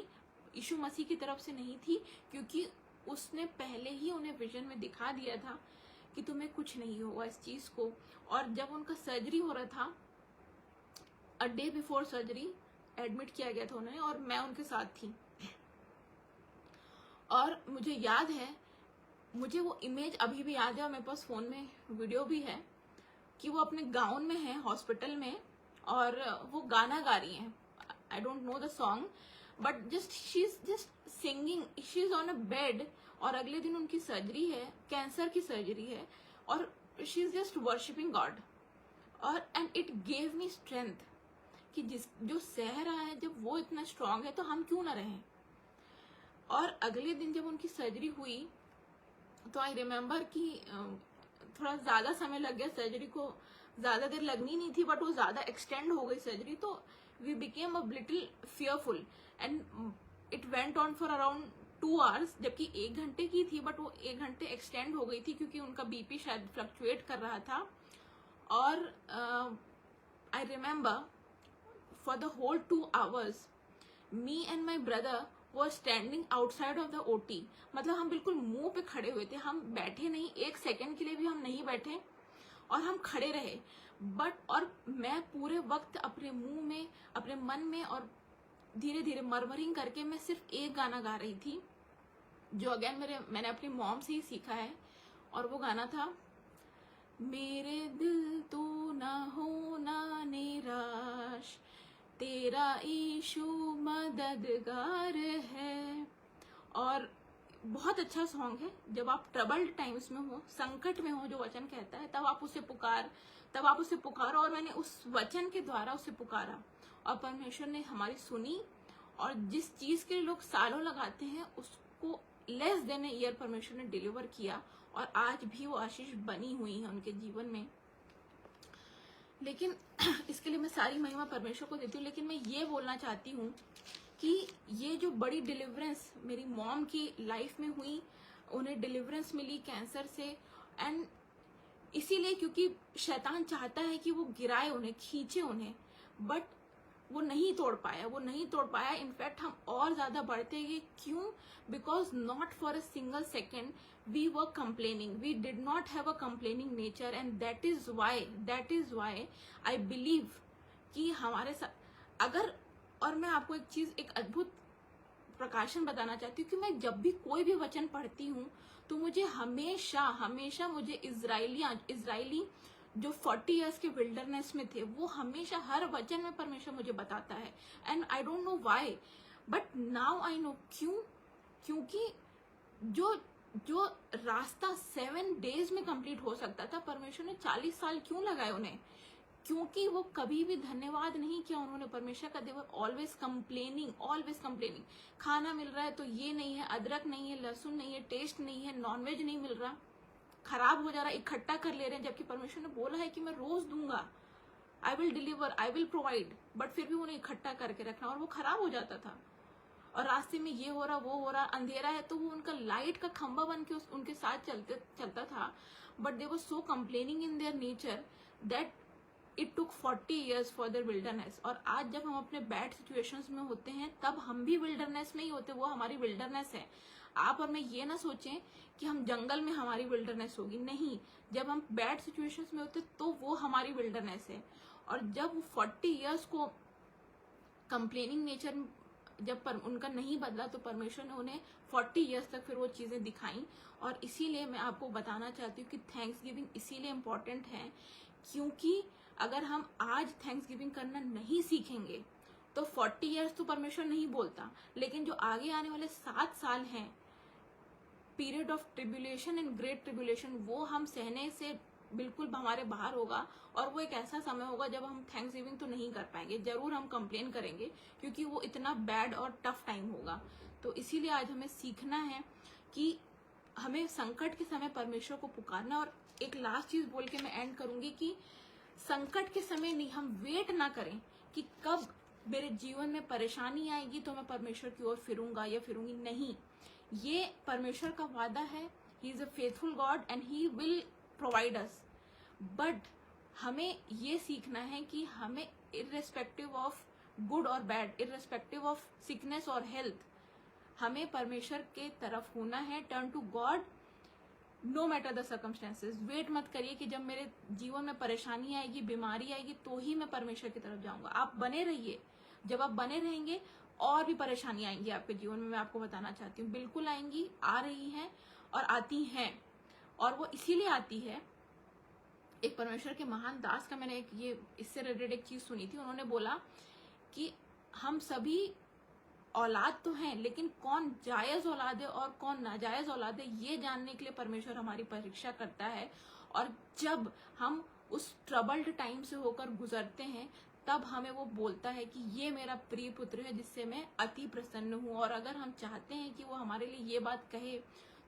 यीशु मसीह की तरफ से नहीं थी, क्योंकि उसने पहले ही उन्हें विजन में दिखा दिया था कि तुम्हें कुछ नहीं होगा इस चीज को। और जब उनका सर्जरी हो रहा था, a day before surgery admit किया गया था उन्हें, और मैं उनके साथ थी। और मुझे याद है, मुझे वो इमेज अभी भी याद है, और मेरे पास फोन में वीडियो भी है कि वो अपने गाउन में है हॉस्पिटल में, और वो गाना गा रही हैं। I don't know the song, but she is just singing, she is on a bed, और अगले दिन उनकी सर्जरी है, कैंसर की सर्जरी है, और she is just worshipping God. और and it gave me strength कि जो सह रहा है, जब वो इतना स्ट्रांग है तो हम क्यों ना रहें। और अगले दिन जब उनकी सर्जरी हुई तो आई रिमेम्बर कि थोड़ा ज्यादा समय लग गया, सर्जरी को ज्यादा देर लगनी नहीं थी, बट वो ज्यादा एक्सटेंड हो गई सर्जरी, तो we became a little fearful, and it went on for around 2 hours, जबकि 1 घंटे की थी, बट वो 1 घंटे एक्सटेंड हो गई थी क्योंकि उनका बीपी शायद फ्लक्चुएट कर रहा था। और I remember for the whole 2 hours me and my brother was standing outside of the OT। मतलब हम बिल्कुल मुंह पे खड़े हुए थे, हम बैठे नहीं, एक सेकंड के लिए भी हम नहीं बैठे और हम खड़े रहे। और मैं पूरे वक्त अपने मुंह में, अपने मन में और धीरे धीरे मरमरिंग करके मैं सिर्फ एक गाना गा रही थी, जो अगेन मैंने अपनी मॉम से ही सीखा है। और वो गाना था, मेरे दिल तो ना होना निराश, तेरा यीशु मददगार है। और बहुत अच्छा सॉन्ग है। जब आप ट्रबल्ड टाइम्स में हो, संकट में हो, जो वचन कहता है, तब आप उसे पुकारो। और मैंने उस वचन के द्वारा उसे पुकारा और परमेश्वर ने हमारी सुनी। और जिस चीज के लिए लोग सालों लगाते हैं, उसको लेस देन ए ईयर परमेश्वर ने डिलीवर किया। और आज भी वो आशीष बनी हुई है उनके जीवन में। लेकिन इसके लिए मैं सारी महिमा परमेश्वर को देती हूँ। लेकिन मैं ये बोलना चाहती हूँ कि ये जो बड़ी डिलीवरेंस मेरी मॉम की लाइफ में हुई, उन्हें डिलीवरेंस मिली कैंसर से, एंड इसीलिए क्योंकि शैतान चाहता है कि वो गिराए उन्हें, खींचे उन्हें, बट वो नहीं तोड़ पाया। इनफैक्ट हम और ज्यादा बढ़ते गए। क्यों? Because not for a single second we were complaining, we did not have a complaining nature, and that is why I believe कि हमारे साथ अगर, और मैं आपको एक चीज, एक अद्भुत प्रकाशन बताना चाहती हूँ कि मैं जब भी कोई भी वचन पढ़ती हूँ तो मुझे हमेशा मुझे इजराइली जो 40 इयर्स के विल्डरनेस में थे, वो हमेशा हर वचन में परमेश्वर मुझे बताता है। And I don't know why, but now I know क्योंकि जो रास्ता 7 डेज में कंप्लीट हो सकता था, परमेश्वर ने 40 साल क्यों लगाए उन्हें? क्योंकि वो कभी भी धन्यवाद नहीं किया उन्होंने परमेश्वर का। देवर ऑलवेज कंप्लेनिंग। खाना मिल रहा है तो ये नहीं है, अदरक नहीं है, लहसुन नहीं है, टेस्ट नहीं है, नॉनवेज नहीं मिल रहा, खराब हो जा रहा है, इकट्ठा कर ले रहे हैं, जबकि परमेश्वर ने बोला है कि मैं रोज दूंगा, I will deliver, I will provide, but फिर भी उन्हें इकट्ठा करके रखना, और वो खराब हो जाता था। और रास्ते में ये हो रहा, वो हो रहा, अंधेरा है तो वो उनका लाइट का खंभा बन के उनके साथ चलता था। But they were so complaining in their nature that it took 40 years for their wilderness. और आज जब हम अपने बैड सिचुएशंस में होते हैं, तब हम भी विल्डरनेस में ही होते, वो हमारी विल्डरनेस है। आप और मैं ये ना सोचें कि हम जंगल में हमारी विल्डरनेस होगी, नहीं। जब हम बैड सिचुएशंस में होते तो वो हमारी विल्डरनेस है। और जब 40 years को कंप्लेनिंग नेचर जब उनका नहीं बदला, तो परमेश्वर ने उन्हें 40 years तक फिर वो चीजें दिखाई। और इसीलिए मैं आपको बताना चाहती हूँ कि थैंक्स गिविंग इसीलिए इम्पोर्टेंट है, क्योंकि अगर हम आज थैंक्स गिविंग करना नहीं सीखेंगे तो 40 years तो परमेश्वर नहीं बोलता, लेकिन जो आगे आने वाले 7 साल हैं, period of tribulation and great tribulation, वो हम सहने से बिल्कुल हमारे बाहर होगा। और वो एक ऐसा समय होगा जब हम थैंक्स गिविंग तो नहीं कर पाएंगे, जरूर हम कंप्लेन करेंगे, क्योंकि वो इतना बैड और टफ टाइम होगा। तो इसीलिए आज हमें सीखना है कि हमें संकट के समय परमेश्वर को पुकारना। और एक लास्ट चीज बोल के मैं एंड करूंगी कि संकट के समय नहीं, हम वेट ना करें कि कब मेरे जीवन में परेशानी आएगी तो मैं परमेश्वर की ओर फिरूंगा या फिरूंगी, नहीं। ये परमेश्वर का वादा है, he is a faithful God and he will provide us. But हमें ये सीखना है कि हमें इररेस्पेक्टिव ऑफ गुड और बैड, इररेस्पेक्टिव ऑफ सिकनेस और हेल्थ, हमें परमेश्वर के तरफ होना है। Turn to God no matter the circumstances. Wait मत करिए कि जब मेरे जीवन में परेशानी आएगी, बीमारी आएगी, तो ही मैं परमेश्वर की तरफ जाऊंगा। आप बने रहिए। जब आप बने रहेंगे और भी परेशानी आएंगी आपके जीवन में, मैं आपको बताना चाहती हूँ, बिल्कुल आएंगी, आ रही हैं और आती हैं। और वो इसीलिए आती है, एक परमेश्वर के महान दास का मैंने एक ये इससे रिलेटेड एक चीज सुनी थी। उन्होंने बोला कि हम सभी औलाद तो हैं, लेकिन कौन जायज औलाद है और कौन नाजायज औलाद है, ये जानने के लिए परमेश्वर हमारी परीक्षा करता है। और जब हम उस ट्रबल्ड टाइम से होकर गुजरते हैं, तब हमें वो बोलता है कि ये मेरा प्रिय पुत्र है जिससे मैं अति प्रसन्न हूँ। और अगर हम चाहते हैं कि वो हमारे लिए ये बात कहे,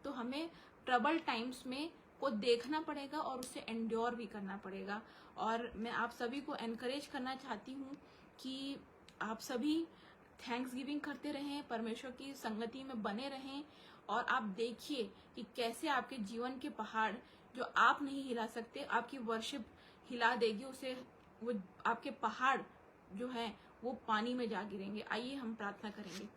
तो हमें ट्रबल टाइम्स में को देखना पड़ेगा और उसे एंड्योर भी करना पड़ेगा। और मैं आप सभी को एनकरेज करना चाहती हूँ कि आप सभी थैंक्स गिविंग करते रहें, परमेश्वर की संगति में बने रहें। और आप देखिए कि कैसे आपके जीवन के पहाड़ जो आप नहीं हिला सकते, आपकी वर्शिप हिला देगी उसे। वो आपके पहाड़ जो है वो पानी में जा गिरेंगे। आइए हम प्रार्थना करेंगे।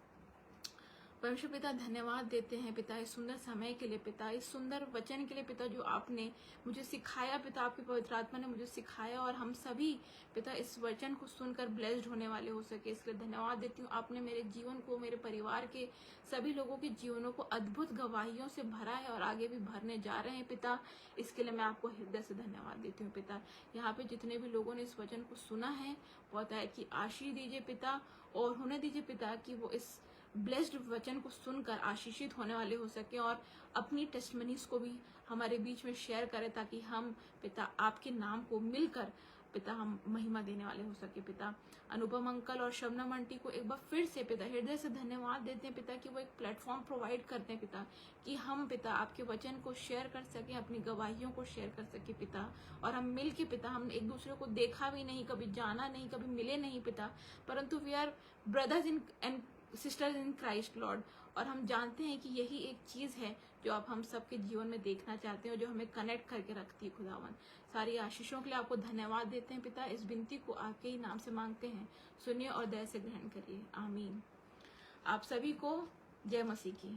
परमेश्वर पिता धन्यवाद देते हैं पिता इस सुंदर समय के लिए, पिता इस सुंदर वचन के लिए पिता, जो आपने मुझे सिखाया पिता, आपकी पवित्र आत्मा ने मुझे सिखाया, और हम सभी पिता इस वचन को सुनकर ब्लेस्ड होने वाले हो सके, इसके लिए धन्यवाद देती हूँ। आपने मेरे जीवन को, मेरे परिवार के सभी लोगों के जीवनों को अद्भुत गवाहियों से भरा है और आगे भी भरने जा रहे हैं पिता, इसके लिए मैं आपको हृदय से धन्यवाद देती हूँ पिता। यहाँ पे जितने भी लोगों ने इस वचन को सुना है, बहुत है कि आशीष दीजिए पिता, और होने दीजिए पिता कि वो इस ब्लेस्ड वचन को सुनकर आशीषित होने वाले हो सके और अपनी टेस्टमनीज को भी हमारे बीच में शेयर करें, ताकि हम पिता आपके नाम को मिलकर पिता हम महिमा देने वाले हो सके पिता। अनुपम अंकल और शबनम आंटी को एक बार फिर से पिता हृदय से धन्यवाद देते हैं पिता कि वो एक प्लेटफॉर्म प्रोवाइड करते हैं पिता, कि हम पिता आपके वचन को शेयर कर सके, अपनी गवाहियों को शेयर कर सके पिता, और हम मिल के पिता, हम एक दूसरे को देखा भी नहीं, कभी जाना नहीं, कभी मिले नहीं पिता, परंतु we are brothers in and sisters in Christ Lord, और हम जानते हैं कि यही एक चीज है जो आप हम सबके जीवन में देखना चाहते हैं, जो हमें कनेक्ट करके रखती है खुदावन। सारी आशीषों के लिए आपको धन्यवाद देते हैं पिता, इस विनती को आपके ही नाम से मांगते हैं, सुनिए और दया से ग्रहण करिए, आमीन। आप सभी को जय मसीह की।